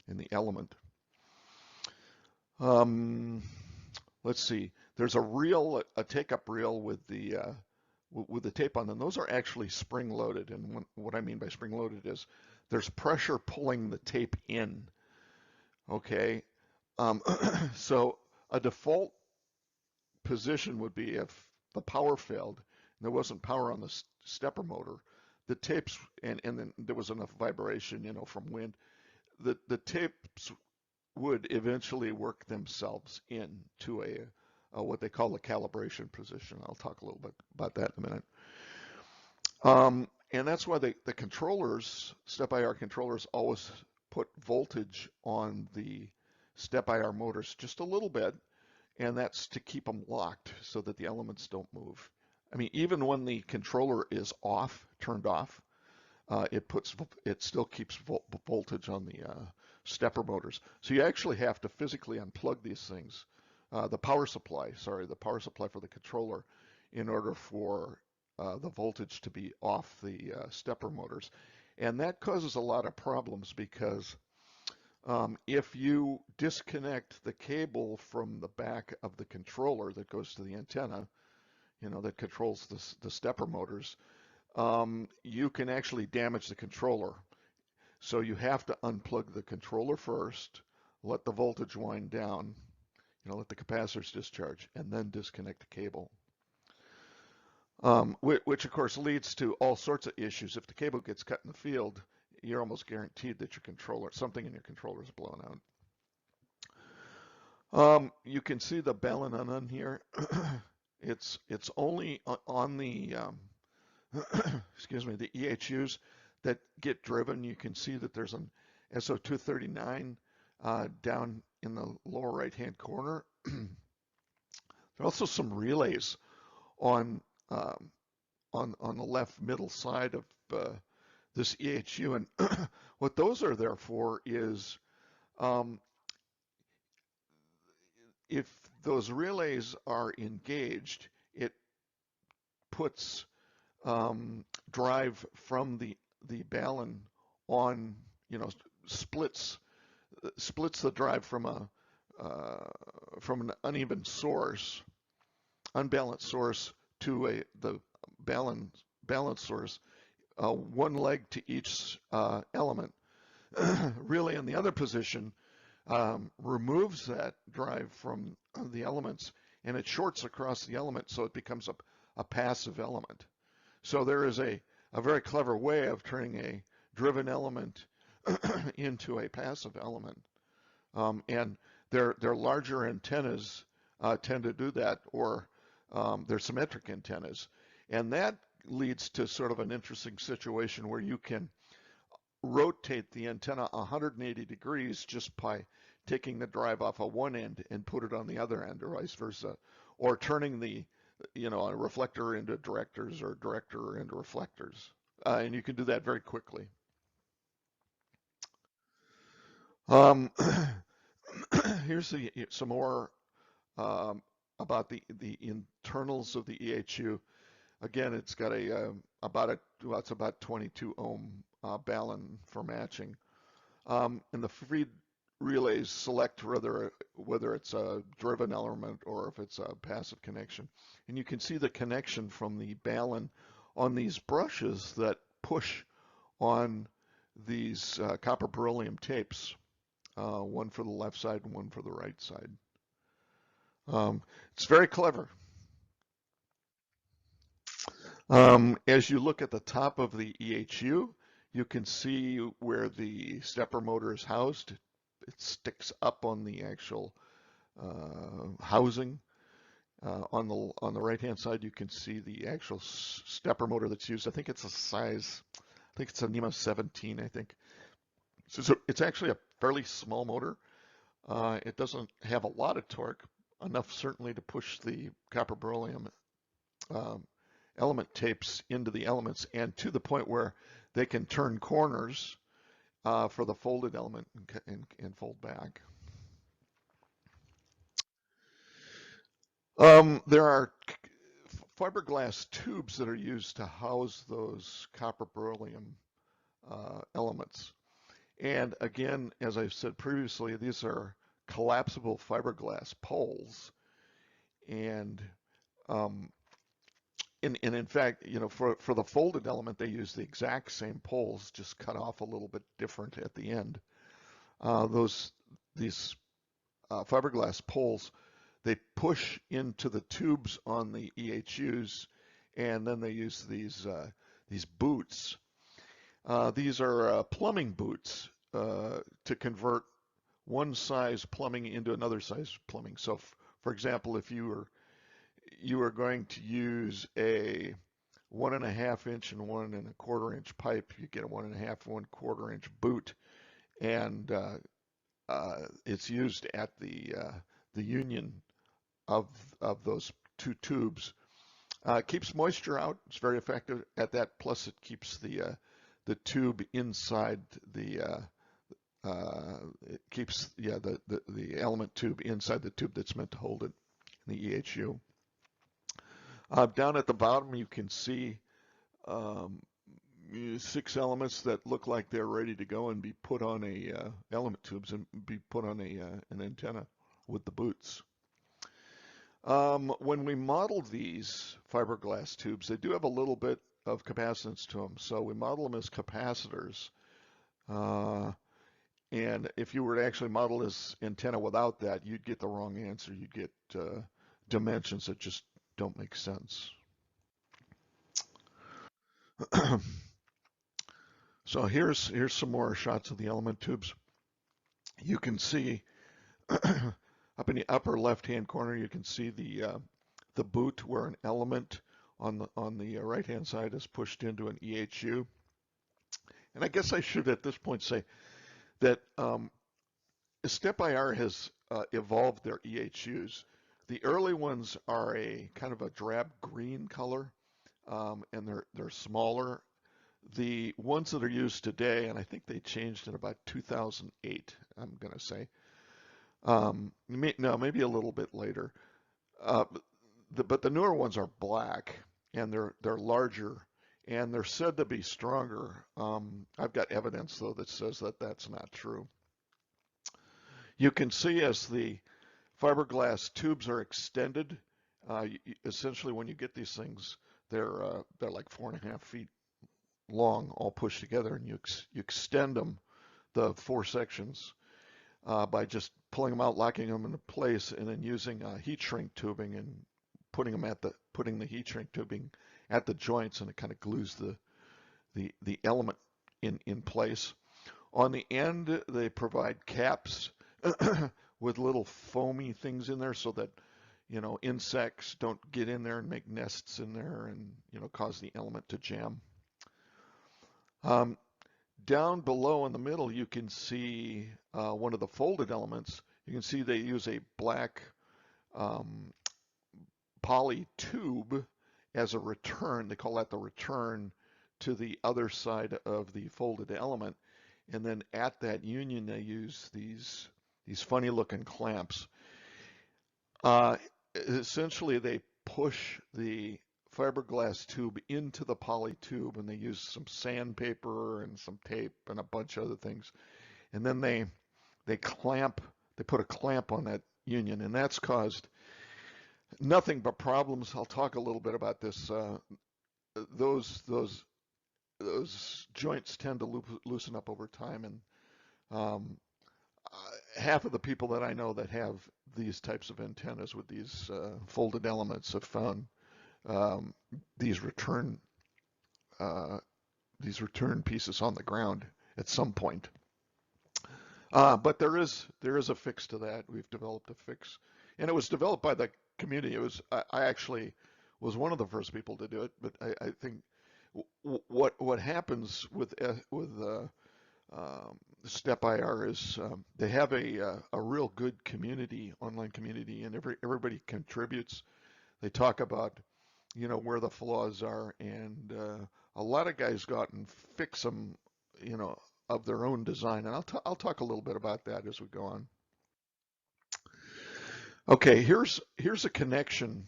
the element. Let's see. There's a take-up reel with the tape on them. Those are actually spring-loaded, and what I mean by spring-loaded is there's pressure pulling the tape in. Okay, so a default position would be if the power failed and there wasn't power on the stepper motor, the tapes, and then there was enough vibration, from wind, the tapes would eventually work themselves into a what they call a calibration position. I'll talk a little bit about that in a minute. And that's why the controllers, SteppIR controllers, always put voltage on the SteppIR motors just a little bit, and that's to keep them locked so that the elements don't move. I mean, even when the controller is off, turned off, it still keeps voltage on the stepper motors. So you actually have to physically unplug these things, the power supply for the controller, in order for the voltage to be off the stepper motors. And that causes a lot of problems because if you disconnect the cable from the back of the controller that goes to the antenna, that controls the stepper motors, you can actually damage the controller. So you have to unplug the controller first, let the voltage wind down, let the capacitors discharge, and then disconnect the cable. Which of course leads to all sorts of issues. If the cable gets cut in the field, you're almost guaranteed that something in your controller is blown out. You can see the balun on here. It's only on the excuse me, the EHUs that get driven. You can see that there's an SO239 down in the lower right-hand corner. There are also some relays on the left middle side of this EHU, and what those are there for is if those relays are engaged, it puts drive from the balun on, splits the drive from an uneven source, unbalanced source to the balanced source, one leg to each element. Relay in the other position removes that drive from the elements, and it shorts across the element, so it becomes a passive element. So there is a very clever way of turning a driven element into a passive element. And their larger antennas tend to do that, or they're symmetric antennas. And that leads to sort of an interesting situation where you can rotate the antenna 180 degrees just by taking the drive off of one end and put it on the other end, or vice versa, or turning a reflector into directors or director into reflectors. And you can do that very quickly. Here's some more about the internals of the EHU. Again, it's got it's about 22 ohm balun for matching. And the feed relays select whether it's a driven element or if it's a passive connection. And you can see the connection from the balun on these brushes that push on these copper beryllium tapes, one for the left side and one for the right side. It's very clever. As you look at the top of the EHU, you can see where the stepper motor is housed. It sticks up on the actual housing. On the right-hand side, you can see the actual stepper motor that's used. I think it's a NEMA 17, I think. So it's actually a fairly small motor. It doesn't have a lot of torque, enough certainly to push the copper beryllium element tapes into the elements, and to the point where they can turn corners for the folded element and fold back. There are fiberglass tubes that are used to house those copper beryllium elements. And again, as I've said previously, these are collapsible fiberglass poles. And in fact, for the folded element, they use the exact same poles, just cut off a little bit different at the end. These fiberglass poles, they push into the tubes on the EHUs, and then they use these boots. These are plumbing boots to convert one size plumbing into another size plumbing. So, for example, if you were going to use a 1.5 inch and 1 1/4 inch pipe, you get a 1.5 1/4 inch boot, and it's used at the union of those two tubes. It keeps moisture out. It's very effective at that. Plus, it keeps the tube inside the it keeps the element tube inside the tube that's meant to hold it in the EHU. Down at the bottom, you can see 6 elements that look like they're ready to go and be put on a element tubes and be put on an antenna with the boots. When we modeled these fiberglass tubes, they do have a little bit of capacitance to them, so we model them as capacitors. And if you were to actually model this antenna without that, you'd get the wrong answer. You'd get dimensions that just don't make sense. So here's some more shots of the element tubes. You can see up in the upper left-hand corner, you can see the boot where an element on the right-hand side is pushed into an EHU. And I guess I should at this point say that SteppIR has evolved their EHUs. The early ones are a kind of a drab green color, and they're smaller. The ones that are used today, and I think they changed in about 2008, I'm going to say. No, maybe a little bit later. But the newer ones are black, and they're larger, and they're said to be stronger. I've got evidence, though, that says that that's not true. You can see as the fiberglass tubes are extended, essentially when you get these things, they're like 4.5 feet long, all pushed together, and you extend them, the 4 sections, by just pulling them out, locking them into place, and then using heat shrink tubing and putting the heat shrink tubing at the joints, and it kind of glues the element in place. On the end, they provide caps with little foamy things in there so that insects don't get in there and make nests in there and cause the element to jam. Down below in the middle, you can see one of the folded elements. You can see they use a black poly tube as a return. They call that the return to the other side of the folded element. And then at that union, they use these funny looking clamps. Essentially, they push the fiberglass tube into the poly tube, and they use some sandpaper and some tape and a bunch of other things. And then they put a clamp on that union, and that's caused nothing but problems. I'll talk a little bit about this. Those joints tend to loosen up over time, and half of the people that I know that have these types of antennas with these folded elements have found these return pieces on the ground at some point. But there is a fix to that. We've developed a fix, and it was developed by the community. I actually was one of the first people to do it, but I think what happens with SteppIR is they have a real good community, online community, and everybody contributes. They talk about where the flaws are, and a lot of guys go out and fix them of their own design, and I'll talk a little bit about that as we go on. Okay, here's a connection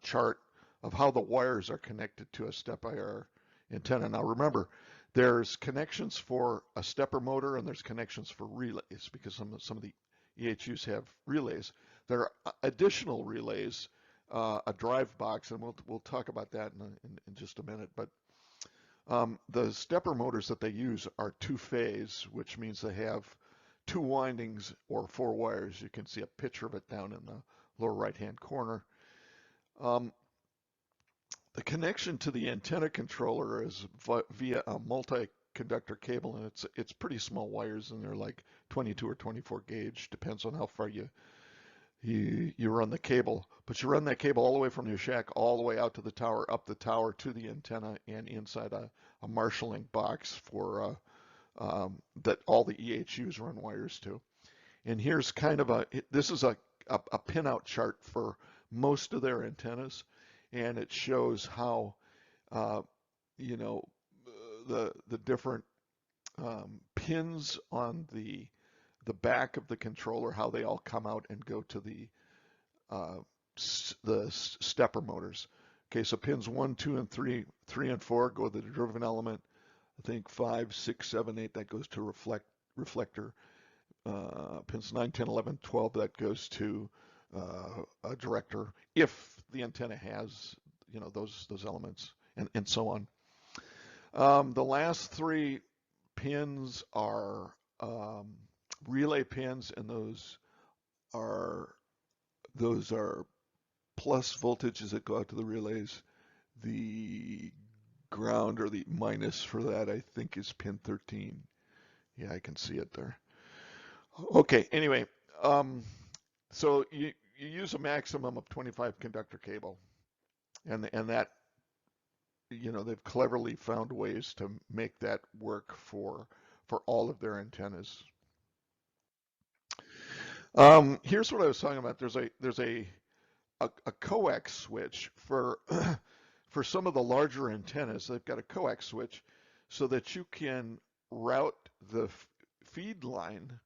chart of how the wires are connected to a SteppIR antenna. Now remember, there's connections for a stepper motor and there's connections for relays, because some of the EHUs have relays. There are additional relays, a drive box, and we'll talk about that in just a minute. But the stepper motors that they use are 2-phase, which means they have 2 windings or 4 wires. You can see a picture of it down in the lower right-hand corner. The connection to the antenna controller is via a multi-conductor cable, and it's pretty small wires, and they're like 22 or 24 gauge, depends on how far you run the cable. But you run that cable all the way from your shack all the way out to the tower, up the tower to the antenna, and inside a marshalling box for that all the EHUs run wires to. And here's kind of this is a pinout chart for most of their antennas, and it shows how, you know, the different pins on the back of the controller, how they all come out and go to the stepper motors. Okay, so pins 1, 2, and 3 and 4 go to the driven element. I think 5, 6, 7, 8 that goes to reflector. Pins 9, 10, 11, 12 that goes to a director if the antenna has, you know, those elements, and so on. The last 3 pins are relay pins, and those are plus voltages that go out to the relays. The ground, or the minus for that, I think is pin 13. Yeah, I can see it there. Okay, anyway, so you use a maximum of 25 conductor cable, and that, you know, they've cleverly found ways to make that work for all of their antennas. Here's what I was talking about. There's a coax switch for for some of the larger antennas. They've got a coax switch so that you can route the feed line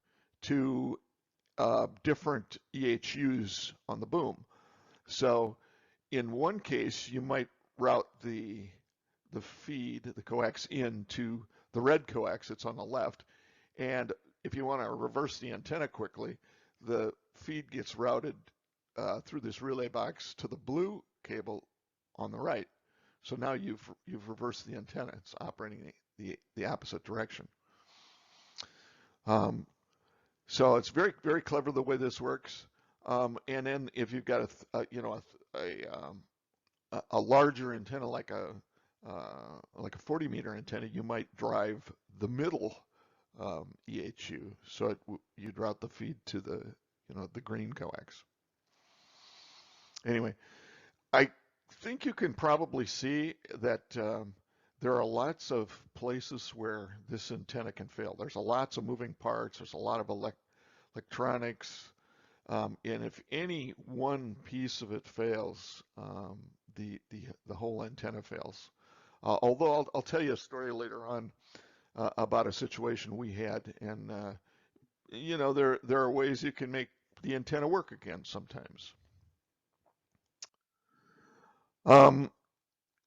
to different EHUs on the boom. So in one case, you might route the feed, the coax, into the red coax that's on the left. And if you want to reverse the antenna quickly, the feed gets routed through this relay box to the blue cable on the right. So now you've reversed the antenna. It's operating the opposite direction. So it's very, very clever the way this works. And then if you've got a larger antenna, like a 40-meter antenna, you might drive the middle EHU. So you'd route the feed to the green coax. Anyway, I think you can probably see that there are lots of places where this antenna can fail. There's lots of moving parts. There's a lot of electronics. And if any one piece of it fails, the whole antenna fails. Although I'll tell you a story later on about a situation we had, and you know, there are ways you can make the antenna work again sometimes.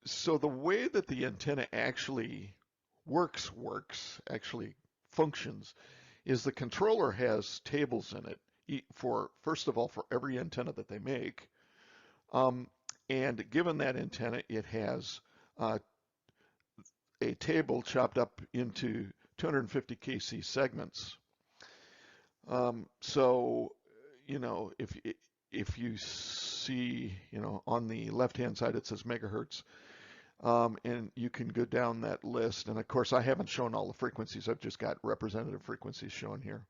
So the way that the antenna actually actually functions, is the controller has tables in it first of all, for every antenna that they make. And given that antenna, it has a table chopped up into 250 kc segments. So, you know, if you see, you know, on the left-hand side it says megahertz, and you can go down that list. And of course, I haven't shown all the frequencies. I've just got representative frequencies shown here.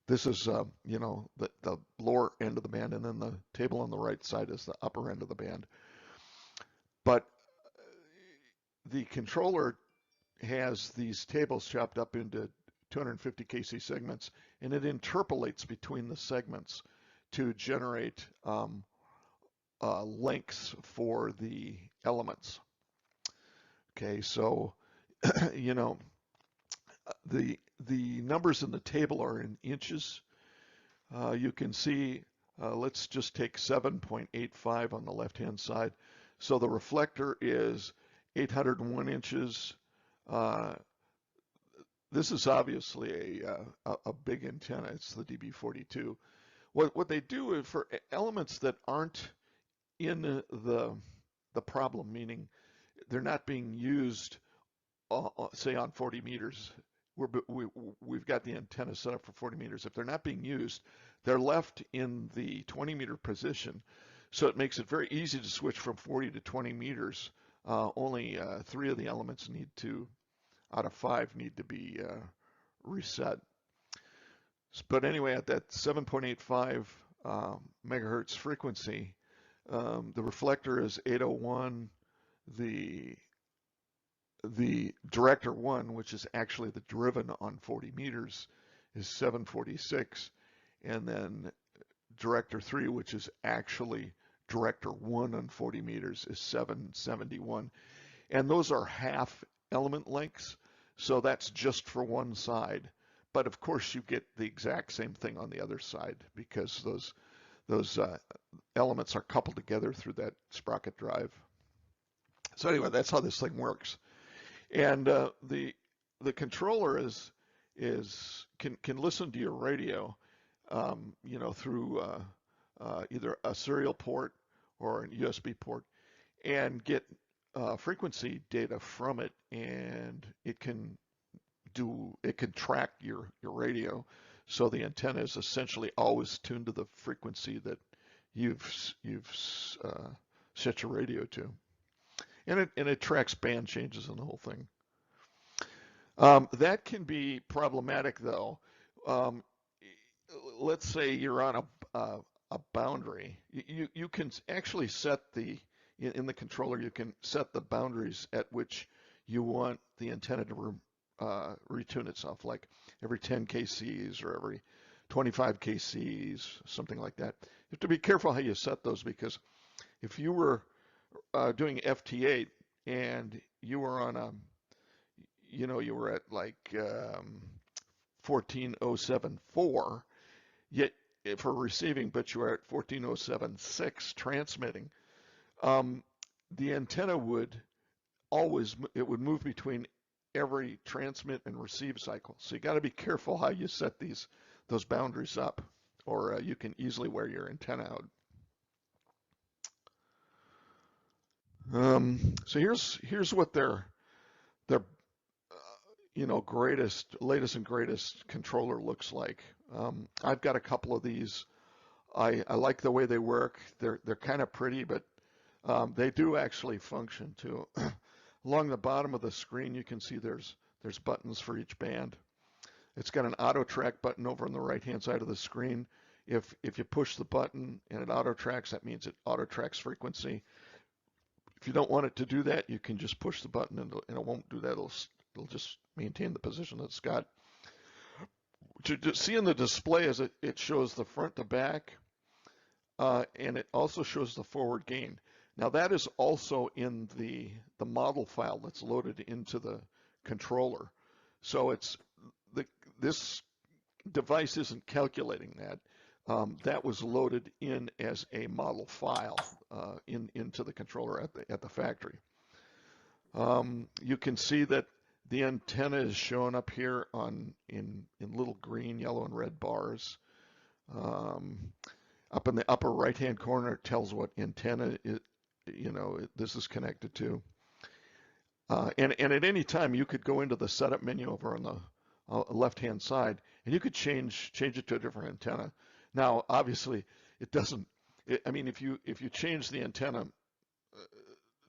This is, you know, the lower end of the band, and then the table on the right side is the upper end of the band. But the controller has these tables chopped up into 250 kc segments, and it interpolates between the segments to generate lengths for the elements. Okay, so you know, the numbers in the table are in inches. You can see, let's just take 7.85 on the left-hand side. So the reflector is 801 inches. This is obviously a big antenna. It's the DB42. What they do is, for elements that aren't in the problem, meaning they're not being used, say on 40 meters, we've got the antenna set up for 40 meters. If they're not being used, they're left in the 20-meter position. So it makes it very easy to switch from 40 to 20 meters only 3 of the elements out of 5 need to be reset. But anyway, at that 7.85 megahertz frequency, the reflector is 801. The director 1, which is actually the driven on 40 meters, is 746. And then director 3, which is actually director 1 on 40 meters, is 771. And those are half element lengths, so that's just for one side. But of course, you get the exact same thing on the other side because those elements are coupled together through that sprocket drive. So anyway, that's how this thing works. And the controller can listen to your radio, through either a serial port or an USB port, and get frequency data from it, and it can track your radio, so the antenna is essentially always tuned to the frequency that you've set your radio to, and it tracks band changes and the whole thing. That can be problematic though. Let's say you're on a boundary. You can actually set in the controller, you can set the boundaries at which you want the antenna to retune itself, like every 10 kcs or every 25 kcs, something like that. You have to be careful how you set those, because if you were doing FT8 and you were on you were at like 14074, yet for receiving, but you are at 14076 transmitting, the antenna would move between every transmit and receive cycle. So you got to be careful how you set those boundaries up, or you can easily wear your antenna out. So here's what their latest and greatest controller looks like. I've got a couple of these. I like the way they work. They're kind of pretty, but they do actually function too. Along the bottom of the screen, you can see there's buttons for each band. It's got an auto track button over on the right hand side of the screen. If you push the button and it auto tracks, that means it auto tracks frequency. If you don't want it to do that, you can just push the button and it won't do that. It'll just maintain the position that it's got. To see in the display is it shows the front to back, and it also shows the forward gain. Now that is also in the model file that's loaded into the controller. So this device isn't calculating that. That was loaded in as a model file into the controller at the factory. You can see that the antenna is shown up here in little green, yellow, and red bars. Up in the upper right-hand corner, it tells what antenna this is connected to. And at any time, you could go into the setup menu over on the left-hand side, and you could change it to a different antenna. Now, obviously, it doesn't. If you change the antenna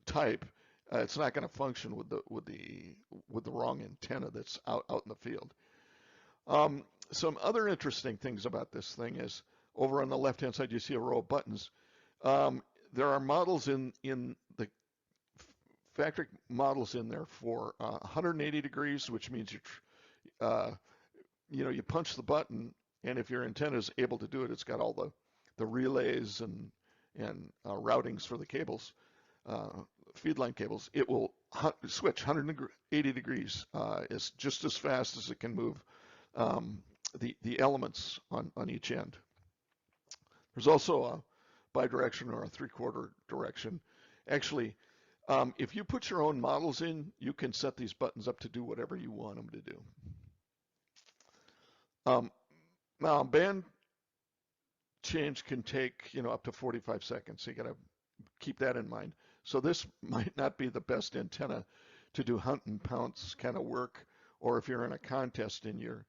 type, it's not going to function with the wrong antenna that's out in the field. Some other interesting things about this thing is over on the left-hand side, you see a row of buttons. There are models in the factory models in there for 180 degrees, which means you punch the button, and if your antenna is able to do it, it's got all the relays and routings for the cables, feed line cables. It will switch 180 degrees. It's just as fast as it can move the elements on each end. There's also a bidirection or a 3/4 direction. Actually, if you put your own models in, you can set these buttons up to do whatever you want them to do. Now, band change can take up to 45 seconds. So you got to keep that in mind. So this might not be the best antenna to do hunt and pounce kind of work, or if you're in a contest and you're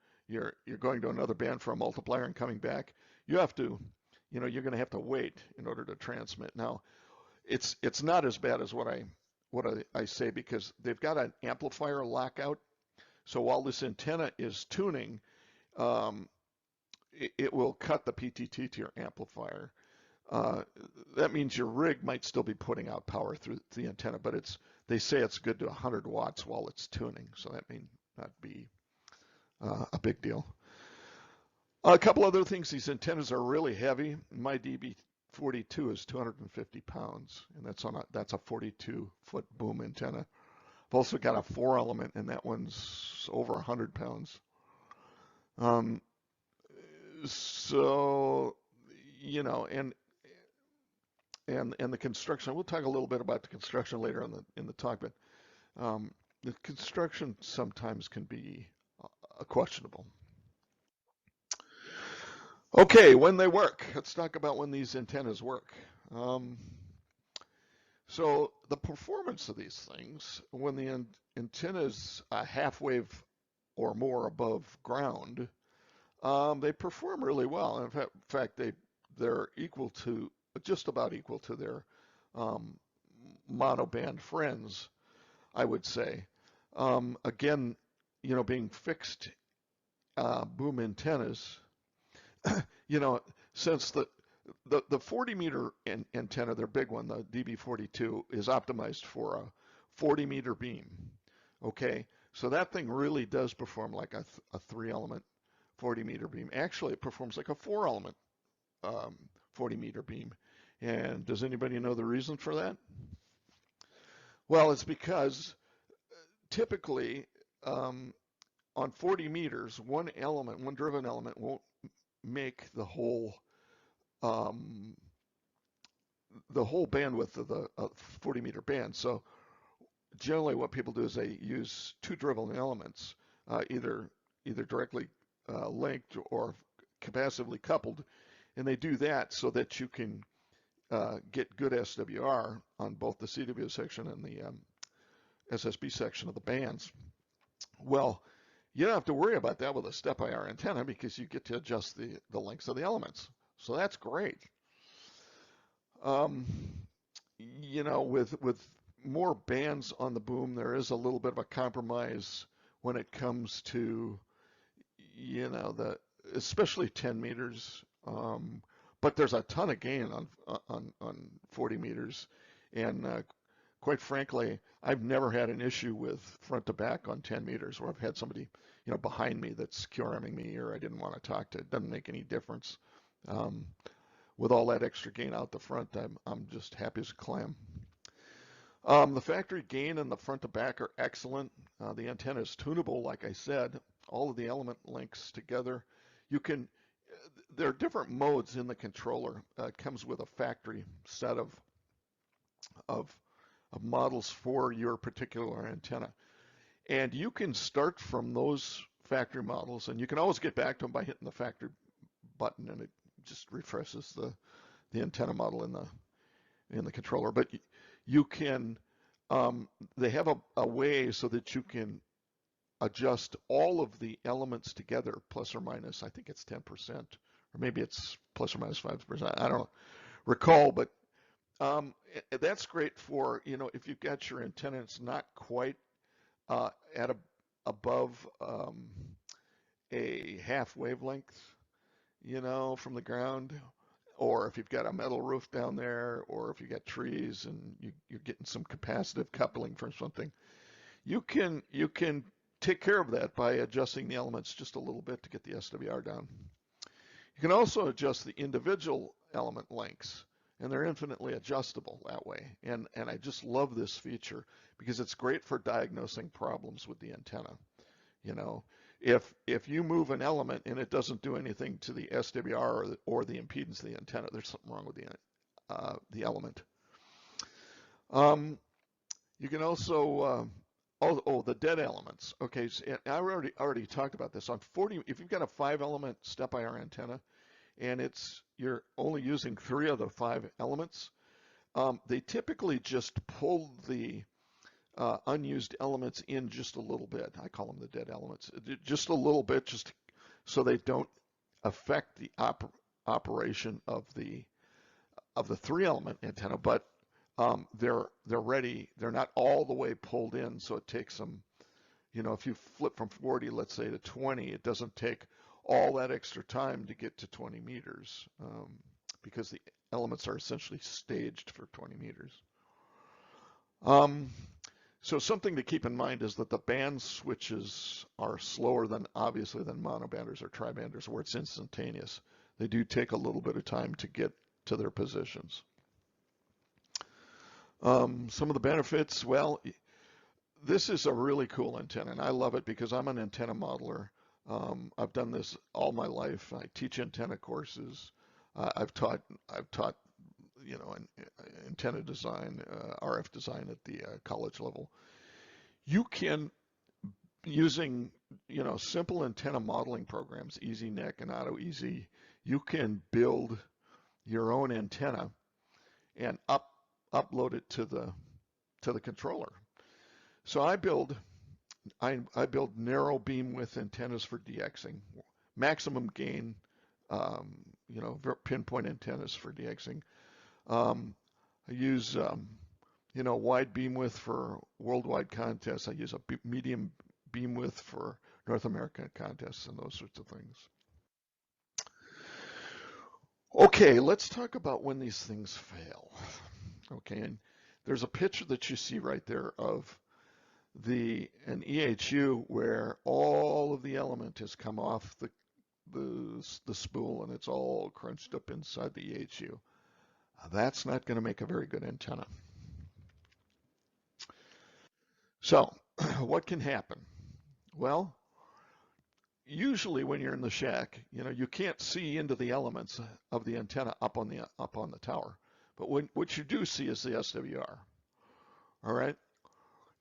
going to another band for a multiplier and coming back, you have to, you're going to have to wait in order to transmit. Now, it's not as bad as what I say because they've got an amplifier lockout. So while this antenna is tuning, it will cut the PTT to your amplifier. That means your rig might still be putting out power through the antenna, but they say it's good to 100 watts while it's tuning. So that may not be a big deal. A couple other things, these antennas are really heavy. My DB42 is 250 pounds, and that's a 42-foot boom antenna. I've also got a 4-element, and that one's over 100 pounds. So, you know, and the construction, we'll talk a little bit about the construction later in the talk, but the construction sometimes can be questionable. Okay, when they work, let's talk about when these antennas work. So the performance of these things, when the antenna's a half wave or more above ground, they perform really well. In fact, they're just about equal to their monoband friends, I would say. Again, you know, being fixed boom antennas, you know, since the 40-meter antenna, their big one, the DB42, is optimized for a 40-meter beam. Okay, so that thing really does perform like a 3-element 40-meter beam. Actually, it performs like a 4-element 40-meter beam. And does anybody know the reason for that? Well, it's because typically on 40 meters, one driven element won't make the whole bandwidth of the 40-meter band. So generally what people do is they use 2 driven elements, either directly linked or capacitively coupled, and they do that so that you can get good SWR on both the CW section and the SSB section of the bands. Well, you don't have to worry about that with a SteppIR antenna because you get to adjust the lengths of the elements. So that's great. You know, with more bands on the boom, there is a little bit of a compromise when it comes to, you know, especially 10 meters. But there's a ton of gain on 40 meters. And quite frankly, I've never had an issue with front to back on 10 meters where I've had somebody, you know, behind me that's QRMing me or I didn't want to talk to. It doesn't make any difference. With all that extra gain out the front, I'm just happy as a clam. The factory gain and the front to back are excellent. The antenna is tunable, like I said. All of the element links together. There are different modes in the controller. It comes with a factory set of models for your particular antenna. And you can start from those factory models, and you can always get back to them by hitting the factory button, and it just refreshes the antenna model in the controller. But you can, they have a way so that you can adjust all of the elements together, plus or minus, I think it's 10%, or maybe it's plus or minus 5%. I don't recall, but that's great for, you know, if you've got your antenna, it's not quite above a half wavelength, you know, from the ground, or if you've got a metal roof down there, or if you got trees and you're getting some capacitive coupling from something, you can take care of that by adjusting the elements just a little bit to get the SWR down. You can also adjust the individual element lengths, and they're infinitely adjustable that way. And I just love this feature because it's great for diagnosing problems with the antenna. You know, if you move an element and it doesn't do anything to the SWR or the impedance of the antenna, there's something wrong with the element. You can also the dead elements. Okay, so I already talked about this. On 40, if you've got a 5-element SteppIR antenna, and you're only using 3 of the 5 elements, they typically just pull the unused elements in just a little bit. I call them the dead elements. Just a little bit, just so they don't affect the operation of the 3-element antenna. But they're ready. They're not all the way pulled in, so it takes them, you know, if you flip from 40, let's say, to 20, it doesn't take all that extra time to get to 20 meters because the elements are essentially staged for 20 meters. So something to keep in mind is that the band switches are slower than, obviously, than monobanders or tribanders where it's instantaneous. They do take a little bit of time to get to their positions. Some of the benefits, well, this is a really cool antenna, and I love it because I'm an antenna modeler. I've done this all my life. I teach antenna courses. I've taught, you know, antenna design, RF design at the college level. You can, using, you know, simple antenna modeling programs, EasyNet and AutoEasy, you can build your own antenna and upload it to the controller. So I build narrow beam width antennas for DXing, maximum gain, you know, pinpoint antennas for DXing. I use, you know, wide beam width for worldwide contests. I use a medium beam width for North American contests and those sorts of things. Okay, let's talk about when these things fail. Okay, and there's a picture that you see right there of an EHU where all of the element has come off the spool and it's all crunched up inside the EHU. That's not going to make a very good antenna. So what can happen? Well, usually when you're in the shack, you know, you can't see into the elements of the antenna up on the tower. But what you do see is the SWR. All right.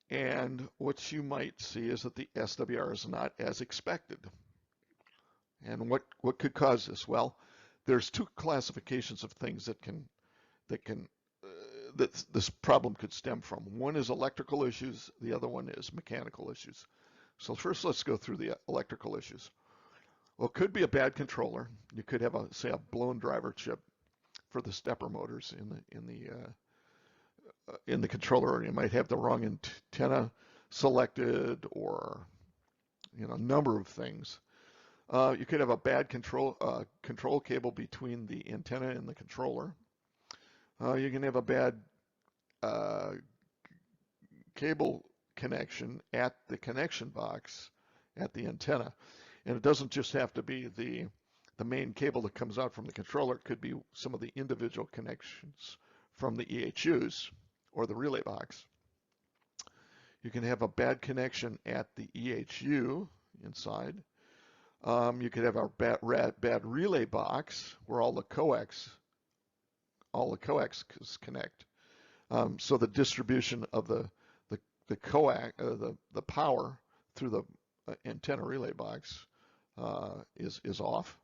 And what you might see is that the SWR is not as expected. And what could cause this? Well, there's two classifications of things that this problem could stem from. One is electrical issues, the other one is mechanical issues. So first let's go through the electrical issues. Well, it could be a bad controller. You could have say a blown driver chip for the stepper motors in the controller, or you might have the wrong antenna selected, or, you know, a number of things. You could have a bad control cable between the antenna and the controller. You can have a bad cable connection at the connection box at the antenna. And it doesn't just have to be the main cable that comes out from the controller. It could be some of the individual connections from the EHUs or the relay box. You can have a bad connection at the EHU inside. You could have a bad relay box where all the coaxes connect. So the distribution of the power through the antenna relay box is off.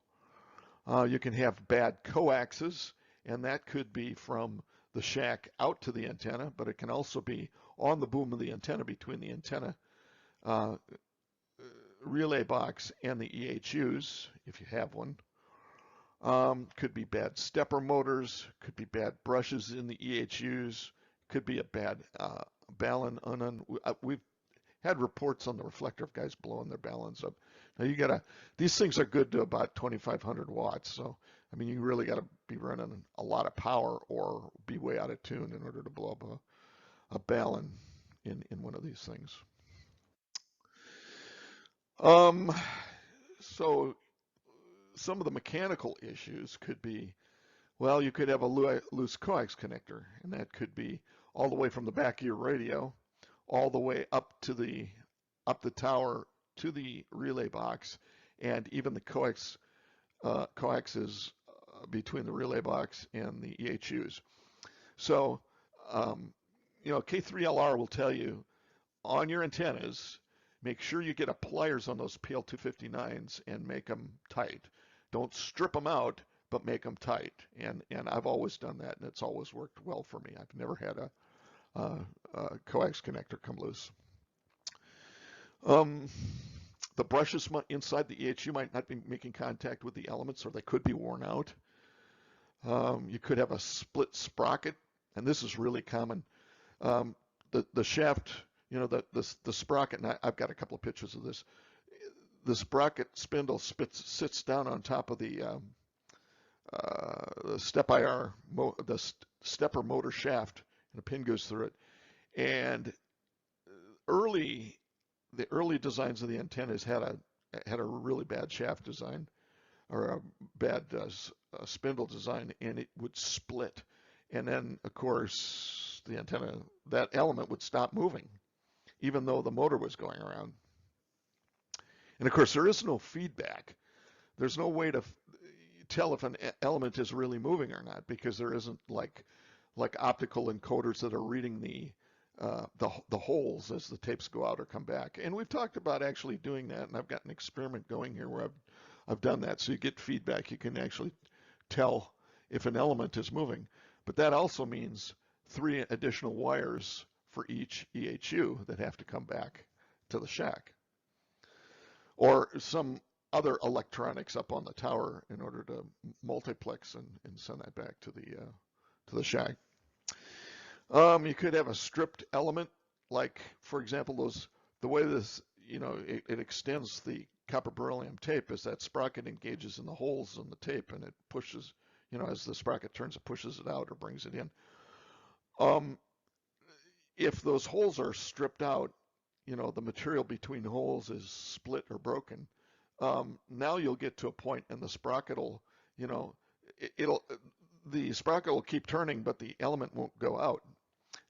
You can have bad coaxes, and that could be from the shack out to the antenna, but it can also be on the boom of the antenna between the antenna relay box and the EHUs, if you have one. Could be bad stepper motors, could be bad brushes in the EHUs, could be a bad balun. We've had reports on the reflector of guys blowing their baluns up. Now these things are good to about 2,500 watts. So, I mean, you really gotta be running a lot of power or be way out of tune in order to blow up a balun in one of these things. So some of the mechanical issues could be, well, you could have a loose coax connector, and that could be all the way from the back of your radio all the way up the tower to the relay box, and even the coaxes between the relay box and the EHUs. So, you know, K3LR will tell you on your antennas, make sure you get a pliers on those PL259s and make them tight. Don't strip them out, but make them tight. And I've always done that, and it's always worked well for me. I've never had a coax connector come loose. The brushes inside the EHU might not be making contact with the elements, or they could be worn out. You could have a split sprocket and this is really common. The shaft, the sprocket, and I've got a couple of pictures of this. The sprocket spindle sits down on top of the SteppIR, stepper motor shaft, and a pin goes through it. And the early designs of the antennas had a really bad shaft design, or a bad spindle design, and it would split. And then, of course, the antenna, that element would stop moving, even though the motor was going around. And of course, there is no feedback. There's no way to tell if an element is really moving or not, because there isn't like optical encoders that are reading the holes as the tapes go out or come back. And we've talked about actually doing that, and I've got an experiment going here where I've done that. So you get feedback. You can actually tell if an element is moving. But that also means 3 additional wires for each EHU that have to come back to the shack, or some other electronics up on the tower in order to multiplex and send that back to the shack. You could have a stripped element, like, for example, the way this, it extends the copper beryllium tape is that sprocket engages in the holes in the tape, and it pushes, as the sprocket turns, it pushes it out or brings it in. If those holes are stripped out, the material between holes is split or broken. Now you'll get to a point, and the sprocket will, the sprocket will keep turning, but the element won't go out.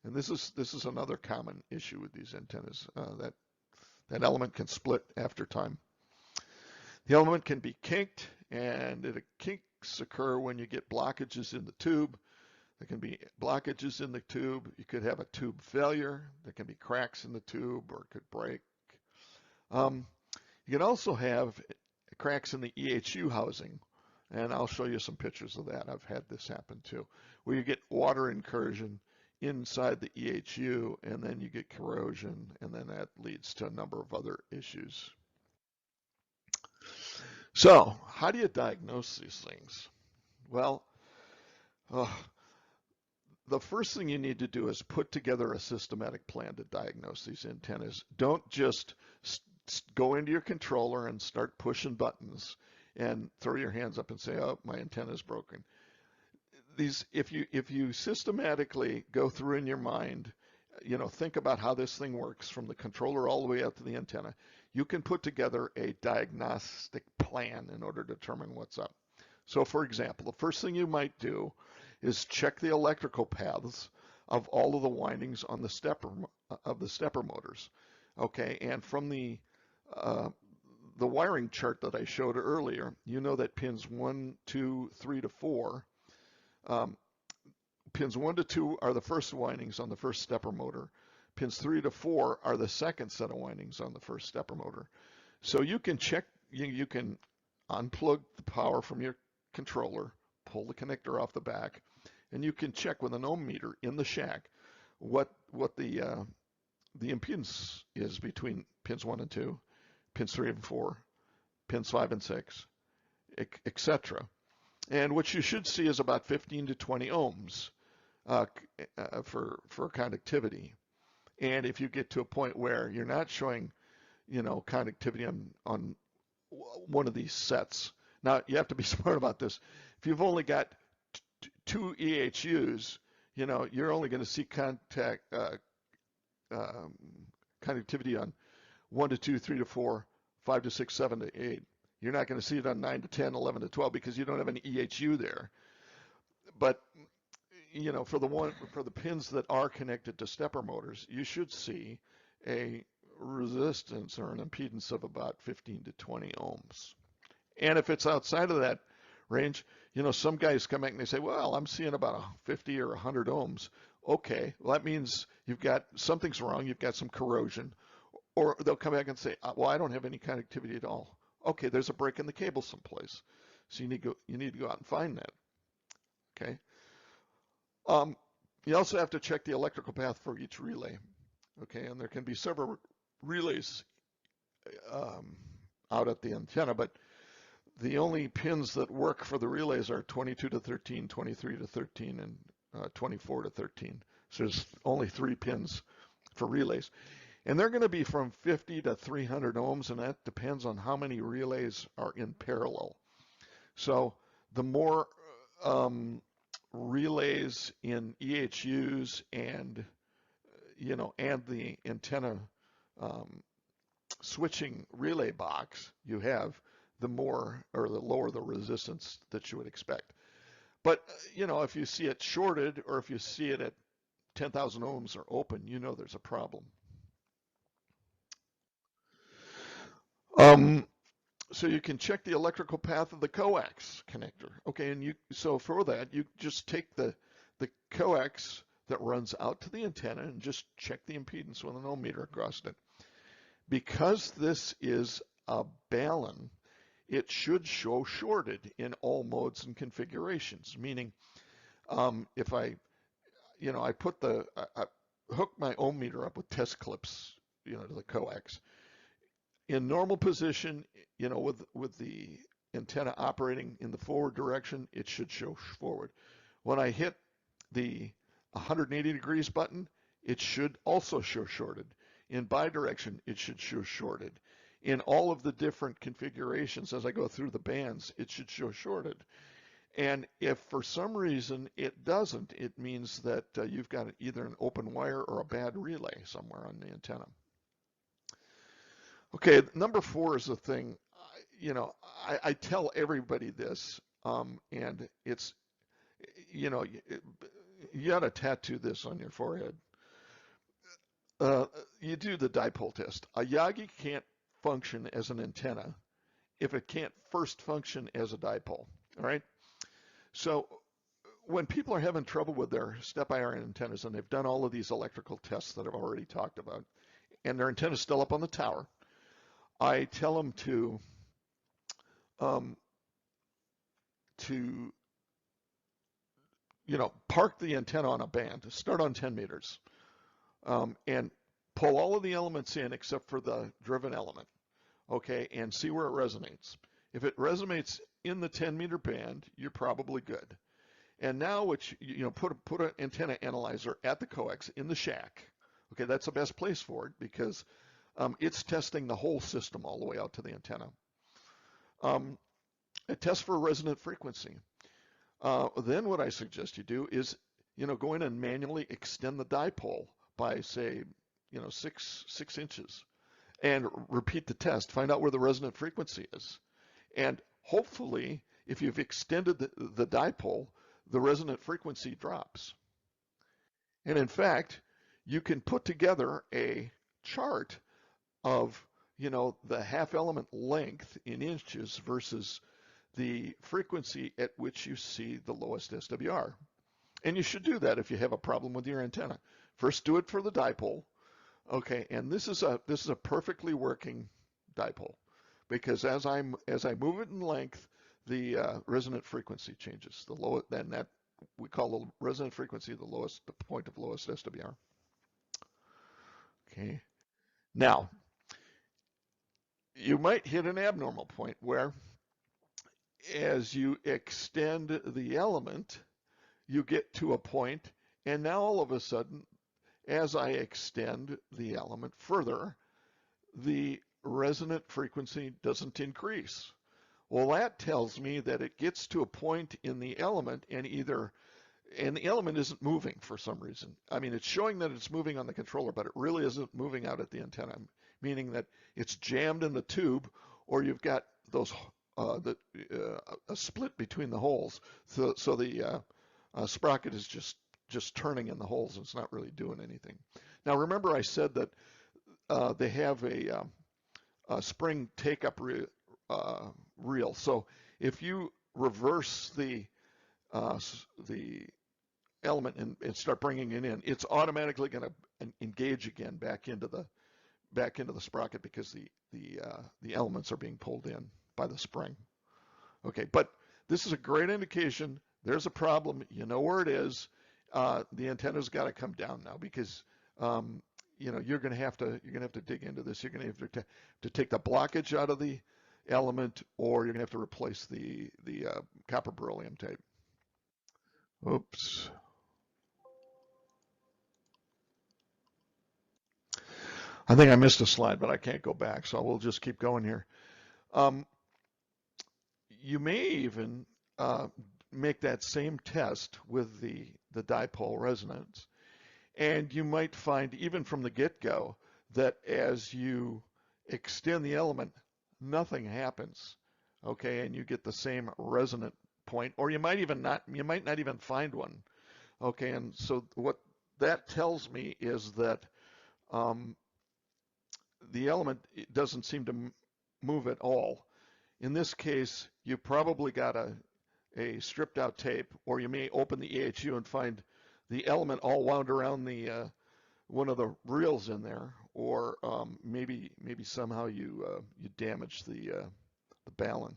And this is another common issue with these antennas, that element can split after time. The element can be kinked, and kinks occur when you get blockages in the tube. There can be blockages in the tube. You could have a tube failure. There can be cracks in the tube, or it could break. You can also have cracks in the EHU housing, and I'll show you some pictures of that. I've had this happen too, where you get water incursion inside the EHU, and then you get corrosion, and then that leads to a number of other issues. So, how do you diagnose these things? Well, the first thing you need to do is put together a systematic plan to diagnose these antennas. Don't just go into your controller and start pushing buttons and throw your hands up and say, oh, my antenna is broken. If you systematically go through in your mind, think about how this thing works from the controller all the way out to the antenna, you can put together a diagnostic plan in order to determine what's up. So for example, the first thing you might do is check the electrical paths of all of the windings on the stepper motors. Okay, and from the wiring chart that I showed earlier, that pins 1, 2, 3 to 4, pins 1 to 2 are the first windings on the first stepper motor. Pins 3 to 4 are the second set of windings on the first stepper motor. So you can check, you can unplug the power from your controller, pull the connector off the back, and you can check with an ohm meter in the shack what the impedance is between pins 1 and 2, pins 3 and 4, pins 5 and 6, etc. And what you should see is about 15 to 20 ohms for conductivity. And if you get to a point where you're not showing, conductivity on one of these sets, now you have to be smart about this. If you've only got 2 EHUs, you're only going to see conductivity on 1 to 2, 3 to 4, 5 to 6, 7 to 8. You're not going to see it on 9 to 10, 11 to 12 because you don't have any EHU there. But for the pins that are connected to stepper motors, you should see a resistance or an impedance of about 15 to 20 ohms. And if it's outside of that range, some guys come back and they say, well, I'm seeing about 50 or 100 ohms. Okay, well, that means you've got something's wrong. You've got some corrosion. Or they'll come back and say, well, I don't have any conductivity at all. Okay, there's a break in the cable someplace. So you need to go out and find that. Okay. You also have to check the electrical path for each relay. Okay, and there can be several relays out at the antenna, but the only pins that work for the relays are 22 to 13, 23 to 13, and 24 to 13. So there's only 3 pins for relays. And they're going to be from 50 to 300 ohms, and that depends on how many relays are in parallel. So the more relays in EHUs and and the antenna switching relay box you have, the more or the lower the resistance that you would expect. But if you see it shorted or if you see it at 10,000 ohms or open, there's a problem. So you can check the electrical path of the coax connector. Okay, and so for that, you just take the coax that runs out to the antenna and just check the impedance with an ohm meter across it. Because this is a balun, it should show shorted in all modes and configurations, meaning if I hook my ohm meter up with test clips, to the coax. In normal position, with the antenna operating in the forward direction, it should show forward. When I hit the 180 degrees button, it should also show shorted. In bidirection, it should show shorted. In all of the different configurations, as I go through the bands, it should show shorted. And if for some reason it doesn't, it means that you've got either an open wire or a bad relay somewhere on the antenna. Okay, number 4 is the thing, I tell everybody this, and it's, you ought to tattoo this on your forehead. You do the dipole test. A Yagi can't function as an antenna if it can't first function as a dipole, all right? So when people are having trouble with their SteppIR antennas, and they've done all of these electrical tests that I've already talked about, and their antenna's still up on the tower, I tell them to park the antenna on a band, start on 10 meters, and pull all of the elements in except for the driven element, okay, and see where it resonates. If it resonates in the 10-meter band, you're probably good. And now, put an antenna analyzer at the coax in the shack. Okay, that's the best place for it because it's testing the whole system all the way out to the antenna. It tests for resonant frequency. Then what I suggest you do is, go in and manually extend the dipole by, say, 6 inches, and repeat the test. Find out where the resonant frequency is, and hopefully, if you've extended the dipole, the resonant frequency drops. And in fact, you can put together a chart of, the half element length in inches versus the frequency at which you see the lowest SWR. And you should do that if you have a problem with your antenna. First, do it for the dipole. Okay, and this is a perfectly working dipole because as I move it in length, the resonant frequency changes. The low, then that we call the resonant frequency the point of lowest SWR. Okay, now you might hit an abnormal point where, as you extend the element, you get to a point, and now all of a sudden, as I extend the element further, the resonant frequency doesn't increase. Well, that tells me that it gets to a point in the element and the element isn't moving for some reason. I mean, it's showing that it's moving on the controller, but it really isn't moving out at the antenna, meaning that it's jammed in the tube, or you've got those a split between the holes. So the sprocket is just turning in the holes and it's not really doing anything. Now, remember I said that they have a spring take-up reel. So if you reverse the element and start bringing it in, it's automatically going to engage again back into the sprocket because the elements are being pulled in by the spring. Okay, but this is a great indication. There's a problem. You know where it is. The antenna's got to come down now because you're going to have to dig into this. You're going to have to take the blockage out of the element, or you're going to have to replace the copper beryllium tape. Oops. I think I missed a slide, but I can't go back, so we'll just keep going here. Um, you may even make that same test with the dipole resonance. And you might find, even from the get-go, that as you extend the element, nothing happens. Okay, and you get the same resonant point, or you might not even find one. Okay, and so what that tells me is that the element doesn't seem to move at all. In this case, you probably got a stripped out tape, or you may open the EHU and find the element all wound around the one of the reels in there, or maybe somehow you damage the balun.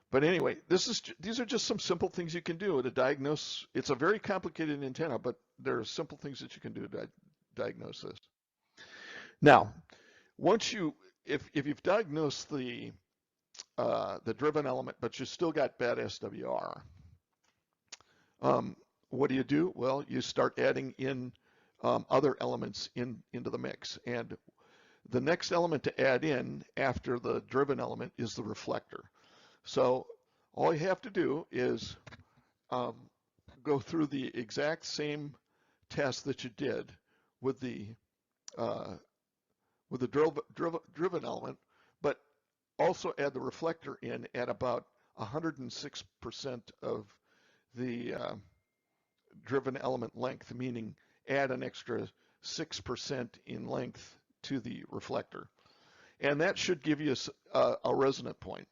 But anyway, these are just some simple things you can do to diagnose. It's a very complicated antenna, but there are simple things that you can do to diagnose this. Now, if you've diagnosed the driven element, but you still got bad SWR, what do? Well, you start adding in other elements into the mix. And the next element to add in after the driven element is the reflector. So all you have to do is go through the exact same test that you did with the driven element, but also add the reflector in at about 106% of the driven element length, meaning add an extra 6% in length to the reflector. And that should give you a resonant point.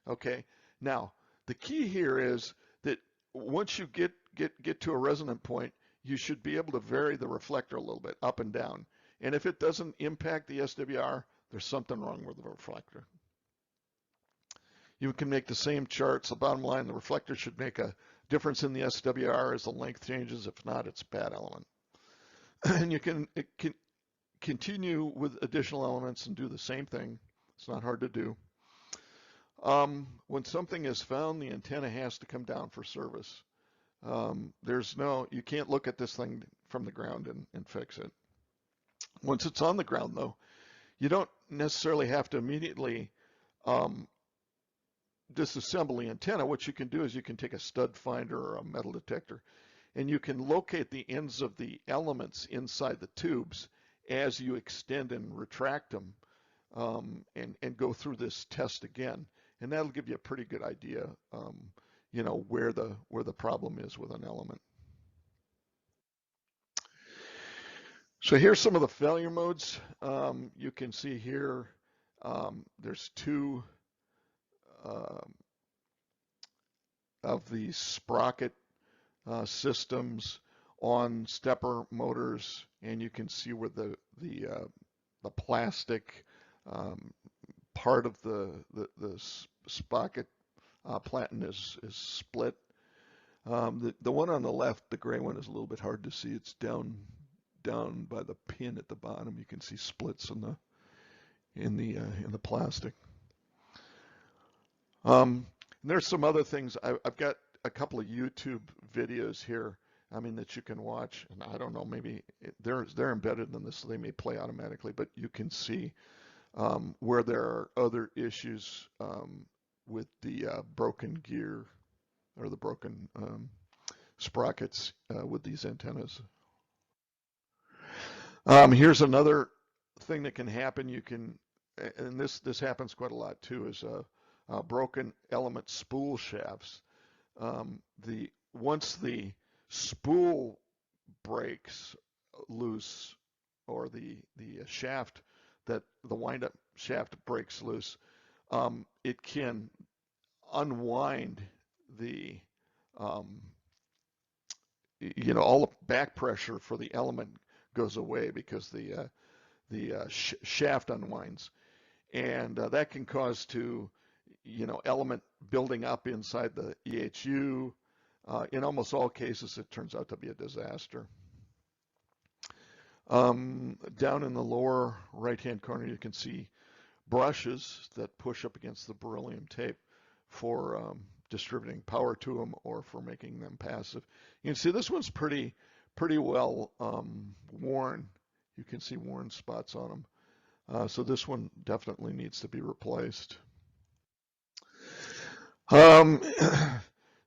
Okay. Now, the key here is that once you get to a resonant point, you should be able to vary the reflector a little bit up and down. And if it doesn't impact the SWR, there's something wrong with the reflector. You can make the same charts. The bottom line, the reflector should make a difference in the SWR as the length changes. If not, it's a bad element. And you can continue with additional elements and do the same thing. It's not hard to do. When something is found, the antenna has to come down for service. You can't look at this thing from the ground and fix it. Once it's on the ground, though, you don't necessarily have to immediately disassemble the antenna. What you can do is you can take a stud finder or a metal detector, and you can locate the ends of the elements inside the tubes as you extend and retract them, and go through this test again. And that'll give you a pretty good idea, where the problem is with an element. So here's some of the failure modes. You can see here there's two of the sprocket systems on SteppIR motors, and you can see where the plastic part of the sprocket platen is split. The one on the left, the gray one, is a little bit hard to see. It's down by the pin at the bottom. You can see splits in the plastic. And there's some other things. I've got a couple of YouTube videos here, that you can watch, and I don't know, maybe they're embedded in this, so they may play automatically, but you can see where there are other issues with the broken gear or the broken sprockets with these antennas. Here's another thing that can happen. And this happens quite a lot too, is broken element spool shafts. Once the spool breaks loose, or the shaft, that the wind-up shaft breaks loose, it can unwind the all the back pressure for the element goes away because the shaft unwinds, and that can cause element building up inside the EHU. In almost all cases, it turns out to be a disaster. Down in the lower right-hand corner, you can see brushes that push up against the beryllium tape for distributing power to them or for making them passive. You can see this one's pretty well worn. You can see worn spots on them. So this one definitely needs to be replaced.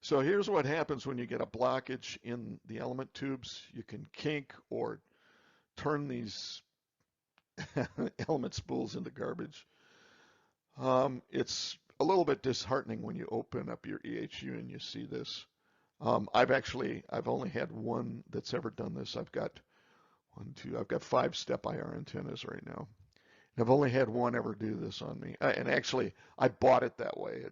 So here's what happens when you get a blockage in the element tubes. You can kink or turn these element spools into garbage. It's a little bit disheartening when you open up your EHU and you see this. I've only had one that's ever done this. I've got 5 SteppIR antennas right now. And I've only had one ever do this on me. And actually, I bought it that way.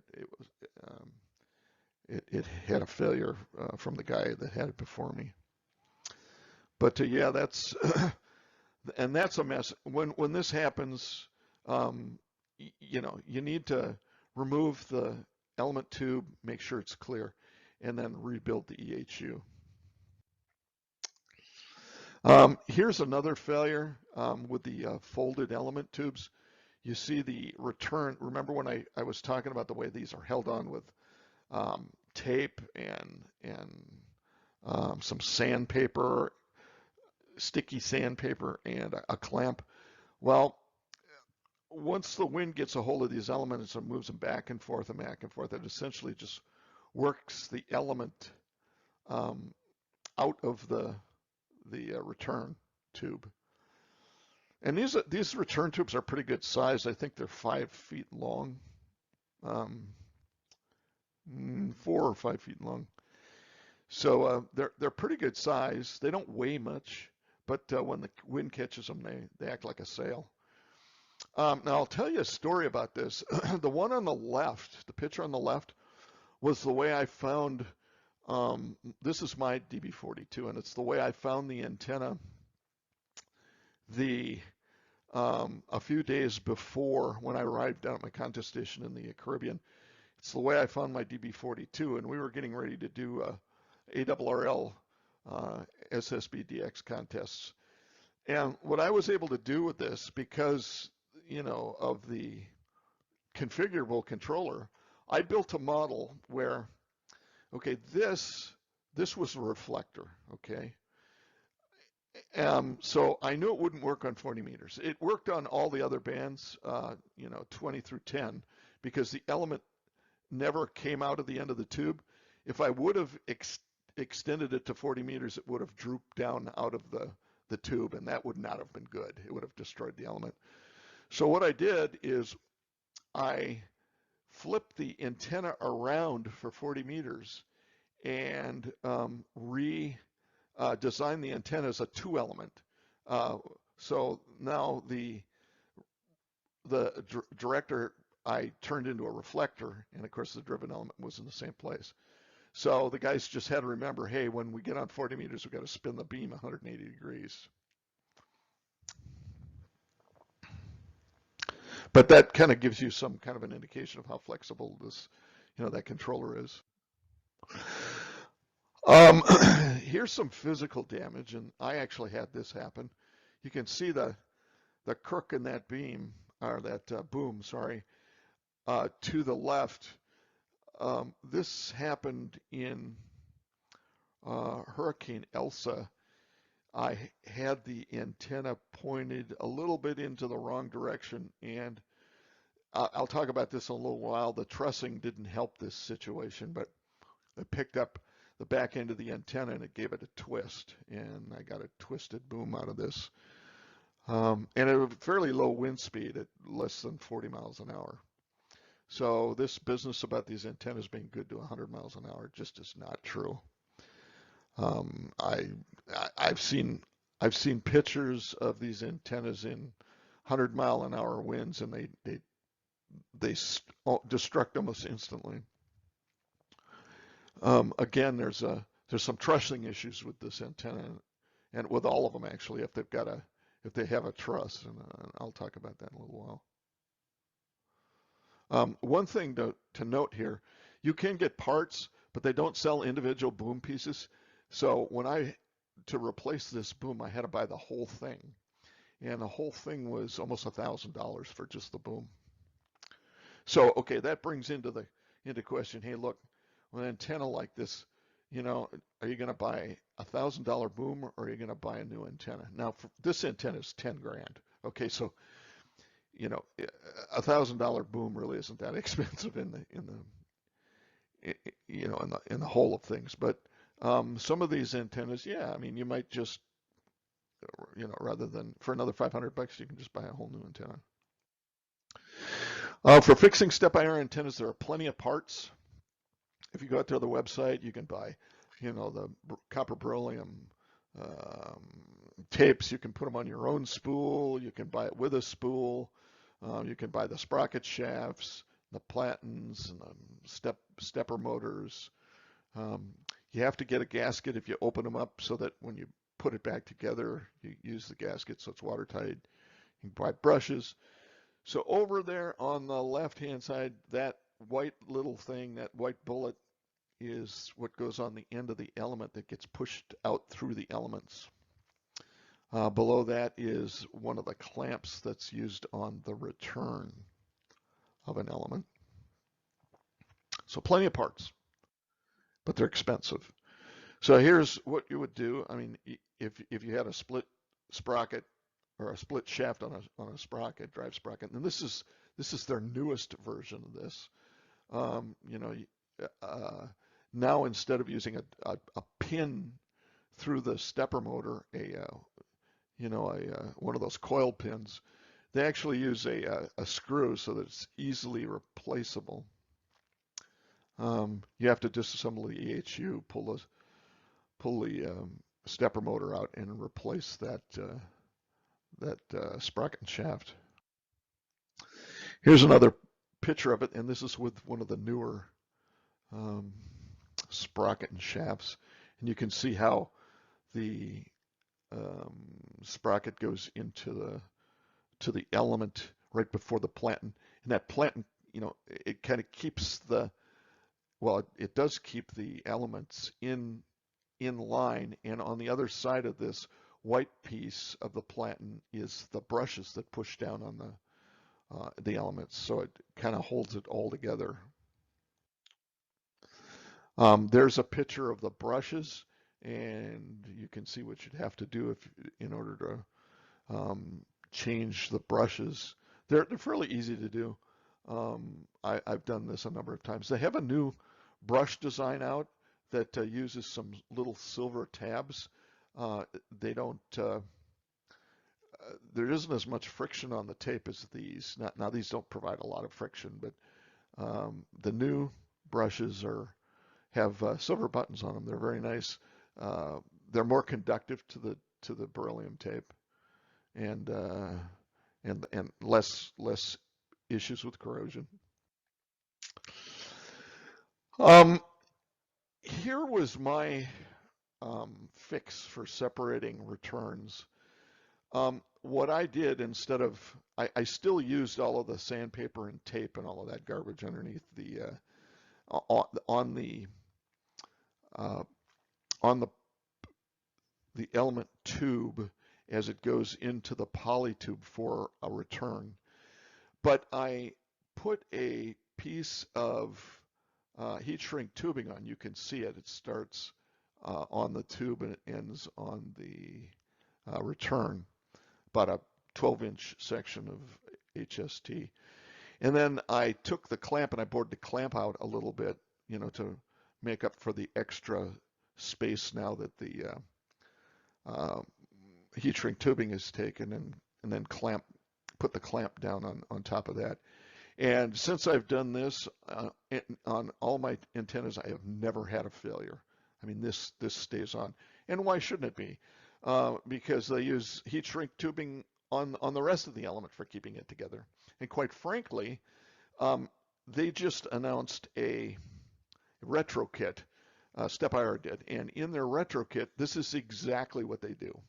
It had a failure from the guy that had it before me. But yeah, that's and that's a mess. When this happens, you need to remove the element tube, make sure it's clear, and then rebuild the EHU. Here's another failure with the folded element tubes. You see the return. Remember when I was talking about the way these are held on with tape and some sandpaper, sticky sandpaper, and a clamp? Well, once the wind gets a hold of these elements and moves them back and forth, it essentially just works the element out of the return tube. And these return tubes are pretty good size. I think they're 5 feet long, 4 or 5 feet long. So they're pretty good size. They don't weigh much, but when the wind catches them, they act like a sail. Now I'll tell you a story about this. The one on the left, the picture on the left, was the way I found. This is my DB42, and it's the way I found the antenna. A few days before, when I arrived down at my contest station in the Caribbean, it's the way I found my DB42, and we were getting ready to do ARRL SSB-DX contests. And what I was able to do with this, because of the configurable controller, I built a model where, okay, this was a reflector, okay. So I knew it wouldn't work on 40 meters. It worked on all the other bands, 20 through 10, because the element never came out of the end of the tube. If I would have extended it to 40 meters, it would have drooped down out of the tube, and that would not have been good. It would have destroyed the element. So what I did is I flipped the antenna around for 40 meters and designed the antenna as a 2-element. So now the director I turned into a reflector, and of course the driven element was in the same place. So the guys just had to remember, hey, when we get on 40 meters, we've got to spin the beam 180 degrees. But that kind of gives you some kind of an indication of how flexible this, that controller is. Here's some physical damage, and I actually had this happen. You can see the crook in that beam, or that boom, sorry, to the left. This happened in Hurricane Elsa. I had the antenna pointed a little bit into the wrong direction, and I'll talk about this in a little while. The trussing didn't help this situation, but it picked up the back end of the antenna and it gave it a twist, and I got a twisted boom out of this. And at a fairly low wind speed at less than 40 miles an hour. So this business about these antennas being good to 100 miles an hour just is not true. I've seen pictures of these antennas in 100-mile-an-hour winds, and they destruct almost instantly. Again, there's some trussing issues with this antenna, and with all of them actually, if they have a truss, and I'll talk about that in a little while. One thing to note here, you can get parts, but they don't sell individual boom pieces. So to replace this boom, I had to buy the whole thing, and the whole thing was almost $1,000 for just the boom. So okay, that brings into question, hey, look, an antenna like this, you know, are you going to buy $1,000 boom or are you going to buy a new antenna? Now, for, this antenna is 10 grand. Okay, so you know, $1,000 boom really isn't that expensive in the you know in the whole of things. But some of these antennas, yeah, I mean, you might just you know rather than for another $500, you can just buy a whole new antenna. For fixing SteppIR antennas, there are plenty of parts. If you go out to the website, you can buy, you know, the copper beryllium tapes. You can put them on your own spool. You can buy it with a spool. You can buy the sprocket shafts, the platens, and the stepper motors. You have to get a gasket if you open them up so that when you put it back together, you use the gasket so it's watertight. You can buy brushes. So over there on the left-hand side, that white little thing, that white bullet, is what goes on the end of the element that gets pushed out through the elements. Below that is one of the clamps that's used on the return of an element. So plenty of parts, but they're expensive. So here's what you would do. I mean, if you had a split sprocket or a split shaft on a sprocket, drive sprocket, and this is their newest version of this. You know, now instead of using a pin through the stepper motor, you know, one of those coil pins, they actually use a screw so that it's easily replaceable. You have to disassemble the EHU, pull the stepper motor out, and replace that sprocket and shaft. Here's another picture of it, and this is with one of the newer sprocket and shafts, and you can see how the sprocket goes into the element right before the platen, and that platen, you know, it kind of keeps the, well, it does keep the elements in line, and on the other side of this white piece of the platen is the brushes that push down on the elements, so it kind of holds it all together. There's a picture of the brushes, and you can see what you'd have to do in order to change the brushes. They're fairly easy to do. I've done this a number of times. They have a new brush design out that uses some little silver tabs. They don't. There isn't as much friction on the tape as these. Now these don't provide a lot of friction, but the new brushes have silver buttons on them. They're very nice. They're more conductive to the beryllium tape, and less issues with corrosion. Here was my fix for separating returns. What I did instead of, I still used all of the sandpaper and tape and all of that garbage underneath the on the element tube as it goes into the poly tube for a return. But I put a piece of heat shrink tubing on. You can see it. It starts on the tube and it ends on the return, about a 12-inch section of HST. And then I took the clamp and I bored the clamp out a little bit, you know, to make up for the extra space now that the heat shrink tubing is taken, and then put the clamp down on top of that. And since I've done this on all my antennas, I have never had a failure. I mean, this stays on. And why shouldn't it be? Because they use heat shrink tubing on the rest of the element for keeping it together. And quite frankly, they just announced a retro kit. SteppIR did, and in their retro kit, this is exactly what they do.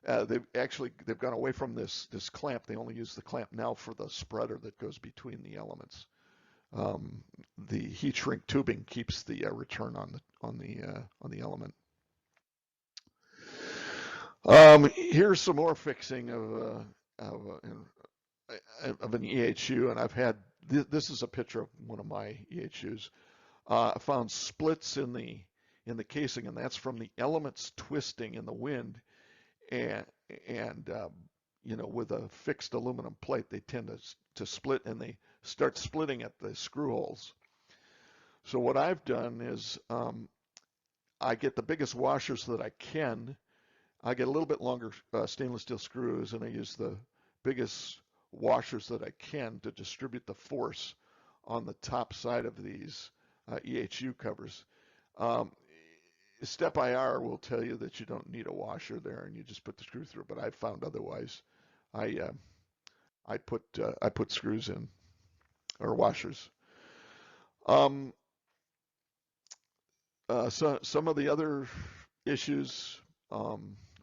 They've gone away from this clamp. They only use the clamp now for the spreader that goes between the elements. The heat shrink tubing keeps the return on the element. Here's some more fixing of an EHU, and I've had this is a picture of one of my EHUs. I found splits in the casing, and that's from the elements twisting in the wind. And you know, with a fixed aluminum plate, they tend to split, and they start splitting at the screw holes. So what I've done is I get the biggest washers that I can. I get a little bit longer stainless steel screws, and I use the biggest washers that I can to distribute the force on the top side of these EHU covers. SteppIR will tell you that you don't need a washer there, and you just put the screw through. But I've found otherwise. I put screws in, or washers. So some of the other issues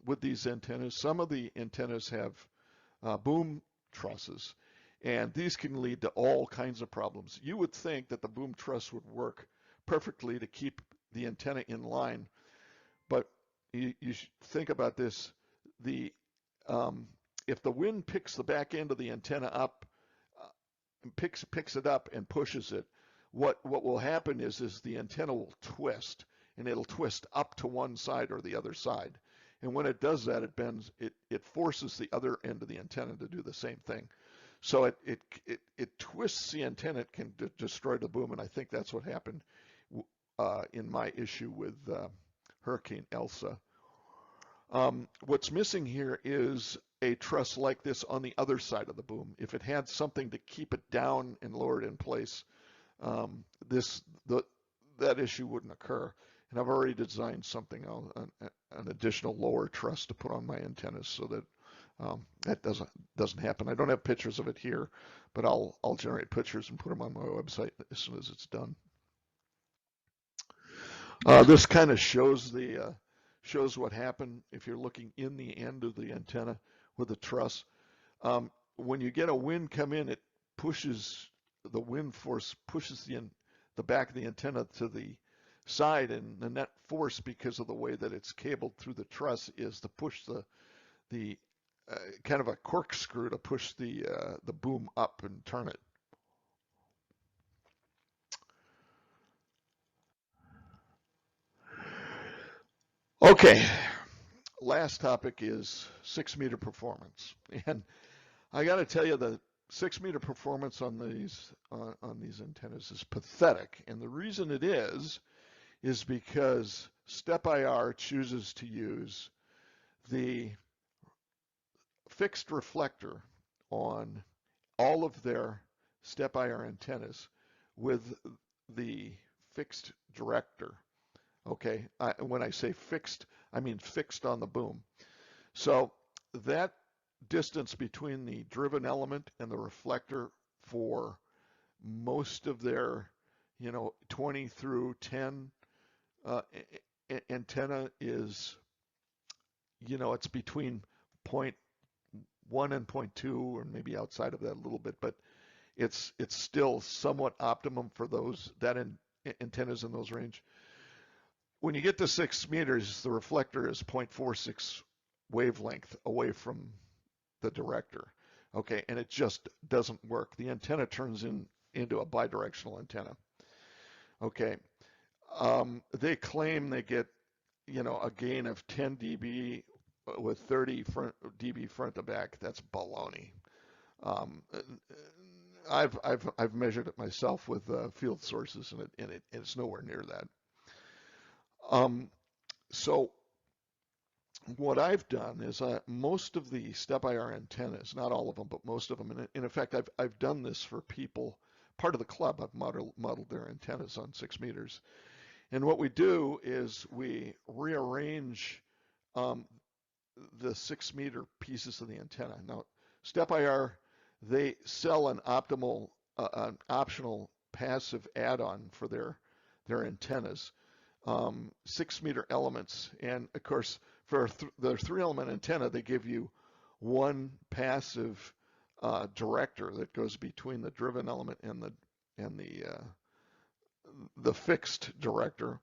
with these antennas, some of the antennas have boom trusses, and these can lead to all kinds of problems. You would think that the boom truss would work perfectly to keep the antenna in line, but you should think about this. The if the wind picks the back end of the antenna up, picks it up and pushes it, what will happen is the antenna will twist, and it'll twist up to one side or the other side. And when it does that, it bends, it forces the other end of the antenna to do the same thing. So it twists the antenna, it can destroy the boom, and I think that's what happened in my issue with Hurricane Elsa. What's missing here is a truss like this on the other side of the boom. If it had something to keep it down and lower it in place, that issue wouldn't occur. And I've already designed something, an additional lower truss to put on my antennas so that that doesn't happen. I don't have pictures of it here, but I'll generate pictures and put them on my website as soon as it's done. This kind of shows what happened if you're looking in the end of the antenna with the truss. When you get a wind come in, it pushes, the wind force pushes the back of the antenna to the side, and the net force, because of the way that it's cabled through the truss, is to push the kind of a corkscrew to push the boom up and turn it. Okay, last topic is 6-meter performance, and I got to tell you, the 6-meter performance on these antennas is pathetic, and the reason it is because SteppIR chooses to use the fixed reflector on all of their SteppIR antennas with the fixed director. Okay, when I say fixed, I mean fixed on the boom. So that distance between the driven element and the reflector for most of their, 20 through 10 antenna is, it's between 0.1 and 0.2, or maybe outside of that a little bit, but it's still somewhat optimum for that antennas in those range. When you get to 6 meters, the reflector is 0.46 wavelength away from the director. Okay, and it just doesn't work. The antenna turns into a bidirectional antenna. Okay, they claim they get, a gain of 10 dB with 30 dB front to back. That's baloney. I've measured it myself with field sources, and it's nowhere near that. So what I've done is most of the SteppIR antennas, not all of them, but most of them, and in effect, I've done this for people, part of the club. I've modeled their antennas on 6 meters. And what we do is we rearrange the 6-meter pieces of the antenna. Now, SteppIR, they sell an optional passive add-on for their antennas. 6-meter elements, and of course for the 3-element antenna, they give you one passive director that goes between the driven element and the fixed director.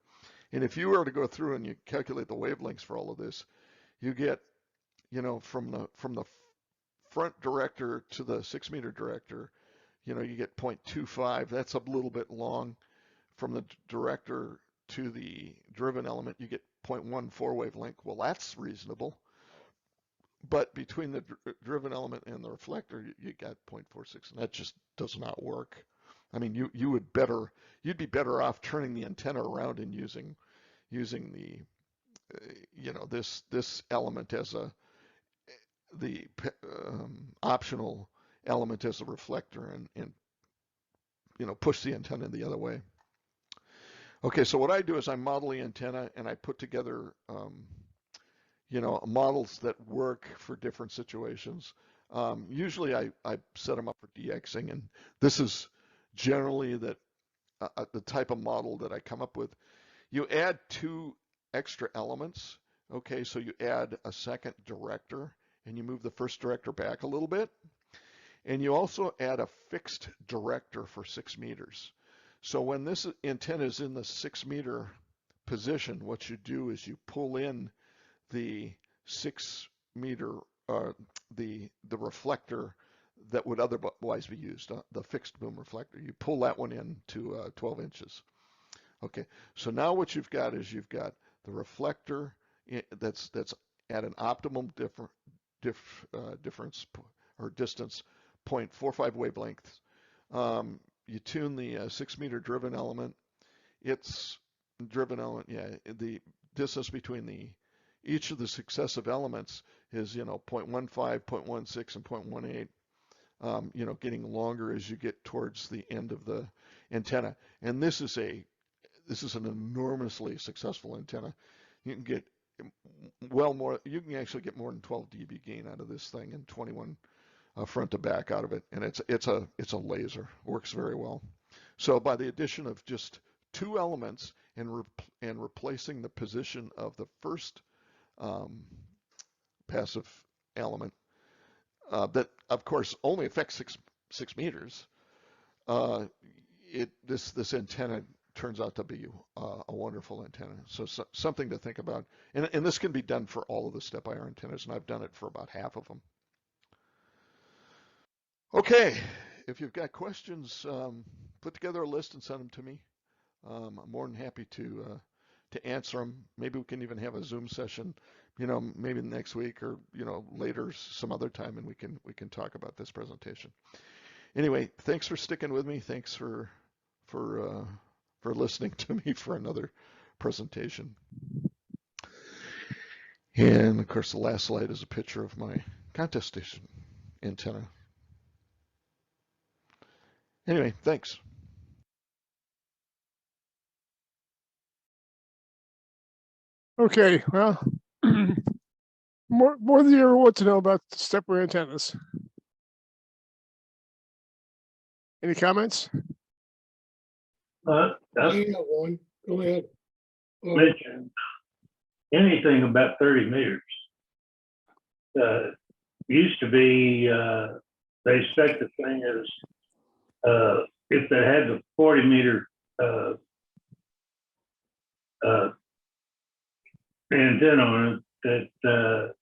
And if you were to go through and you calculate the wavelengths for all of this, you get, from the front director to the 6-meter director, you get 0.25. That's a little bit long. from the director to the driven element, you get 0.14 wavelength. Well, that's reasonable. But between the driven element and the reflector, you got 0.46, and that just does not work. I mean, you'd be better off turning the antenna around and using the this element as the optional element as a reflector, and push the antenna the other way. Okay, so what I do is I model the antenna and I put together models that work for different situations. Usually I set them up for DXing, and this is generally the type of model that I come up with. You add 2 extra elements. Okay, so you add a second director and you move the first director back a little bit. And you also add a fixed director for 6 meters. So when this antenna is in the 6 meter position, what you do is you pull in the 6 meter, the reflector that would otherwise be used, the fixed boom reflector. You pull that one in to 12 inches. Okay, so now what you've got is you've got the reflector that's at an optimum difference or distance 0.45 wavelengths. You tune the 6 meter driven element. It's driven element, yeah. The distance between each of the successive elements is 0.15, 0.16, and 0.18. Getting longer as you get towards the end of the antenna. And this is an enormously successful antenna. You can get more. You can actually get more than 12 dB gain out of this thing and 21 front to back out of it. And it's a laser. Works very well. So by the addition of just 2 elements and replacing the position of the first passive element that of course only affects 6 meters. This antenna turns out to be a wonderful antenna. So something to think about. And this can be done for all of the SteppIR antennas, and I've done it for about half of them. Okay, if you've got questions, put together a list and send them to me. I'm more than happy to answer them. Maybe we can even have a Zoom session, maybe next week or later some other time, and we can talk about this presentation. Anyway, thanks for sticking with me. Thanks for listening to me for another presentation. And of course, the last slide is a picture of my contest station antenna. Anyway, thanks. Okay, well, more than you ever want to know about SteppIR antennas. Any comments? That's I have one. Go ahead. mentioned anything about 30 meters. Used to be, they expect the thing is, if they had the 40 meter antenna on it, that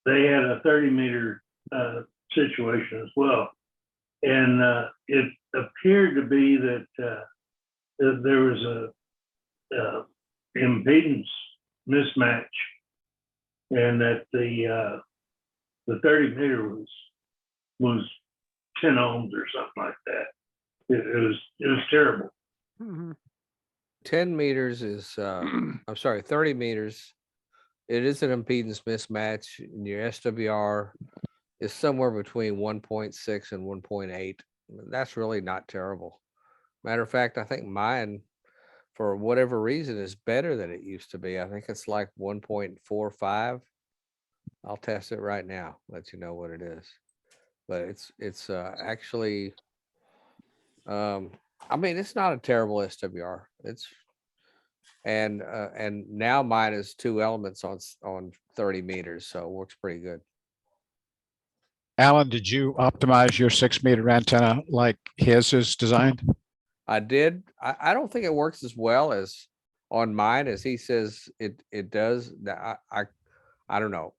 they had a 30 meter situation as well. And it appeared to be that there was a impedance mismatch, and that the 30 meter was 10 ohms or something like that. It was terrible. Mm-hmm. 10 meters is, I'm sorry, 30 meters. It is an impedance mismatch, and your SWR is somewhere between 1.6 and 1.8. That's really not terrible. Matter of fact, I think mine, for whatever reason, is better than it used to be. I think it's like 1.45. I'll test it right now, let you know what it is. But it's actually, I mean, it's not a terrible SWR. And now mine is 2 elements on 30 meters, so it works pretty good. Alan, did you optimize your 6 meter antenna like his is designed? I did. I don't think it works as well as on mine as he says it does. I don't know.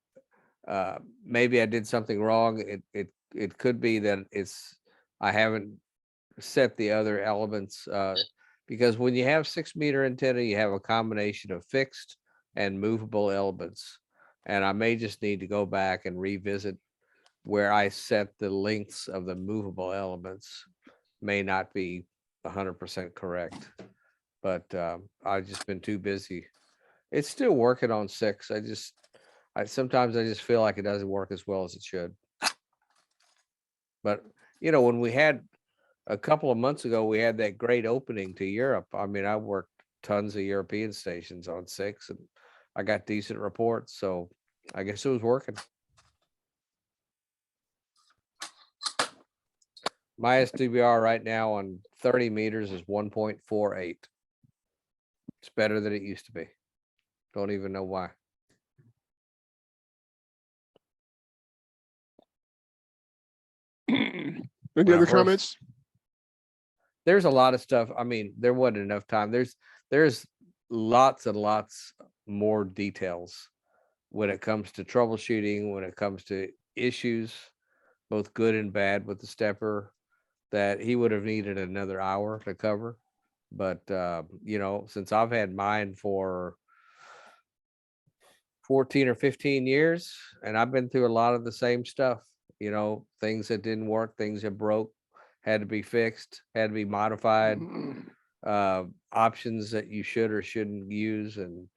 Maybe I did something wrong. It could be that I haven't set the other elements Because when you have 6-meter antenna, you have a combination of fixed and movable elements. And I may just need to go back and revisit where I set the lengths of the movable elements. May not be 100% correct, but I've just been too busy. It's still working on 6. Sometimes I just feel like it doesn't work as well as it should. But you know, when we had a couple of months ago, we had that great opening to Europe. I mean, I worked tons of European stations on 6, and I got decent reports. So I guess it was working. My SDVR right now on 30 meters is 1.48. It's better than it used to be. Don't even know why. Any When I other first- comments? There's a lot of stuff. I mean, there wasn't enough time. There's lots and lots more details when it comes to troubleshooting, when it comes to issues, both good and bad with the stepper, that he would have needed another hour to cover. But you know, since I've had mine for 14 or 15 years, and I've been through a lot of the same stuff, you know, things that didn't work, things that broke, had to be fixed, had to be modified, options that you should or shouldn't use, and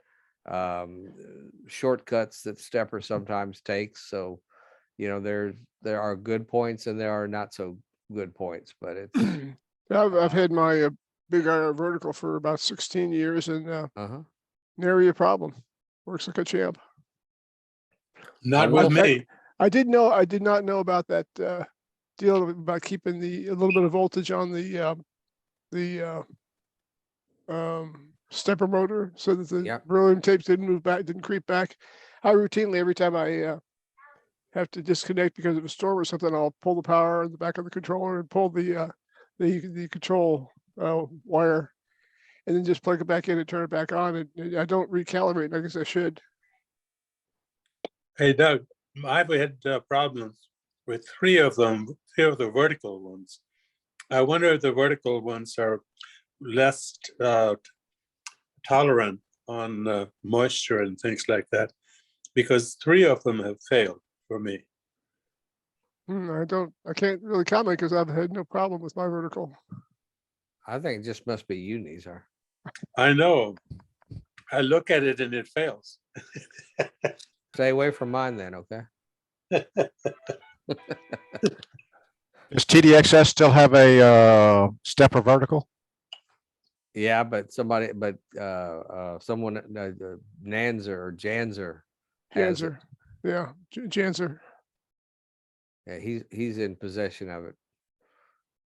shortcuts that stepper sometimes takes. So, you know, there are good points and there are not so good points, but it's I've had my big IR vertical for about 16 years, and uh-huh. nary a problem. Works like a champ. Not will with say- me. I did not know about that deal about keeping a little bit of voltage on the stepper motor so that the Yep. beryllium tapes didn't move back, didn't creep back. I routinely, every time I have to disconnect because of a storm or something, I'll pull the power in the back of the controller and pull the control wire, and then just plug it back in and turn it back on. And I don't recalibrate, I guess I should. Hey, Doug, I've had problems with 3 of them, 3 of the vertical ones. I wonder if the vertical ones are less tolerant on moisture and things like that, because 3 of them have failed for me. I can't really comment because I've had no problem with my vertical. I think it just must be you, Nizar. I know. I look at it and it fails. Stay away from mine then, okay? Does TDXS still have a stepper vertical? Yeah, but someone, Nanzer or Janzer has it. Janzer, yeah, Janzer. Yeah, he's in possession of it.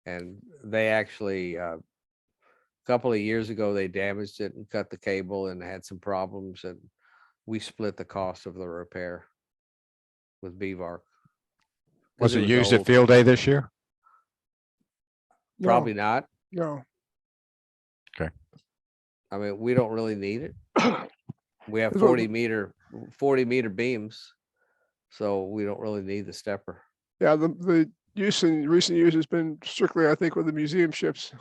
And they actually a couple of years ago they damaged it and cut the cable and had some problems, and we split the cost of the repair with BVAR. 'Cause Was it used at old. field day this year? No, Probably not. no. I mean, we don't really need it. We have There's a- 40 meter beams, so we don't really need the stepper. Yeah, the use in recent years has been strictly, I think, with the museum ships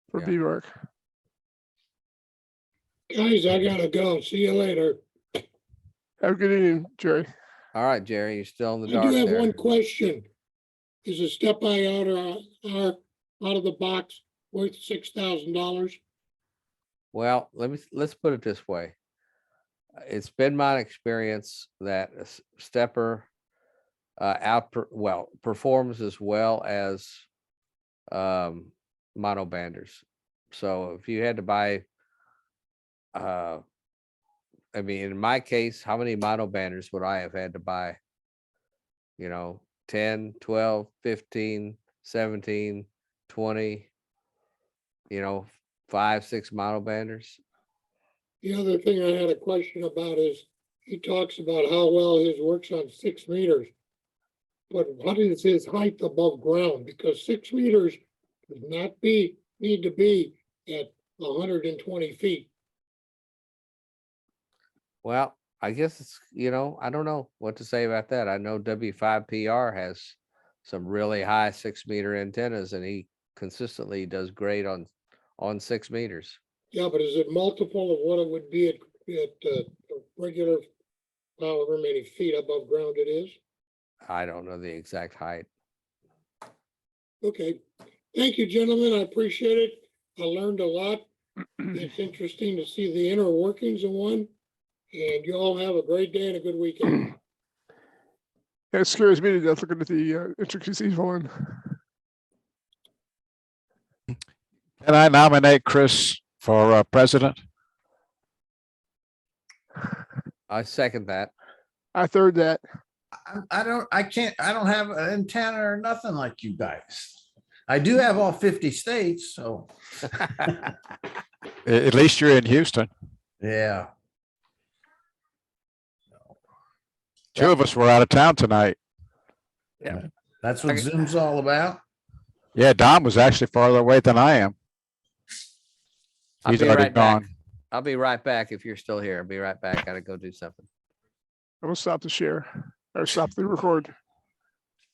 for Yeah. BVARC. Guys, I gotta go. See you later. Have a good evening, Jerry. All right, Jerry, you're still in the I dark do have there. one question. Is a SteppIR out of the box worth $6,000? Well, let's put it this way. It's been my experience that a stepper performs as well as monobanders. So if you had to buy, I mean, in my case, how many monobanders would I have had to buy? You know, 10, 12, 15, 17, 20, you know, 5, 6 monobanders. The other thing I had a question about is, he talks about how well his works on 6 meters. But what is his height above ground? Because 6 meters does not need to be at 120 feet. Well, I guess it's, you know, I don't know what to say about that. I know W5PR has some really high 6 meter antennas, and he consistently does great on on 6 meters. Yeah, but is it multiple of what it would be at a regular, however many feet above ground it is? I don't know the exact height. Okay, thank you, gentlemen. I appreciate it. I learned a lot. It's interesting to see the inner workings of one. And you all have a great day and a good weekend. It scares me to death looking at the intricacies of one. Can I nominate Chris for president? I second that. I third that. I don't have an antenna or nothing like you guys. I do have all 50 states, so At least you're in Houston. yeah. Two of us were out of town tonight. That's what Okay. Zoom's all about. Yeah, Don was actually farther away than I am. I'll He's be already right back. gone. I'll be right back if you're still here. I'll be right back. Gotta go do something. I will stop the share or stop the record.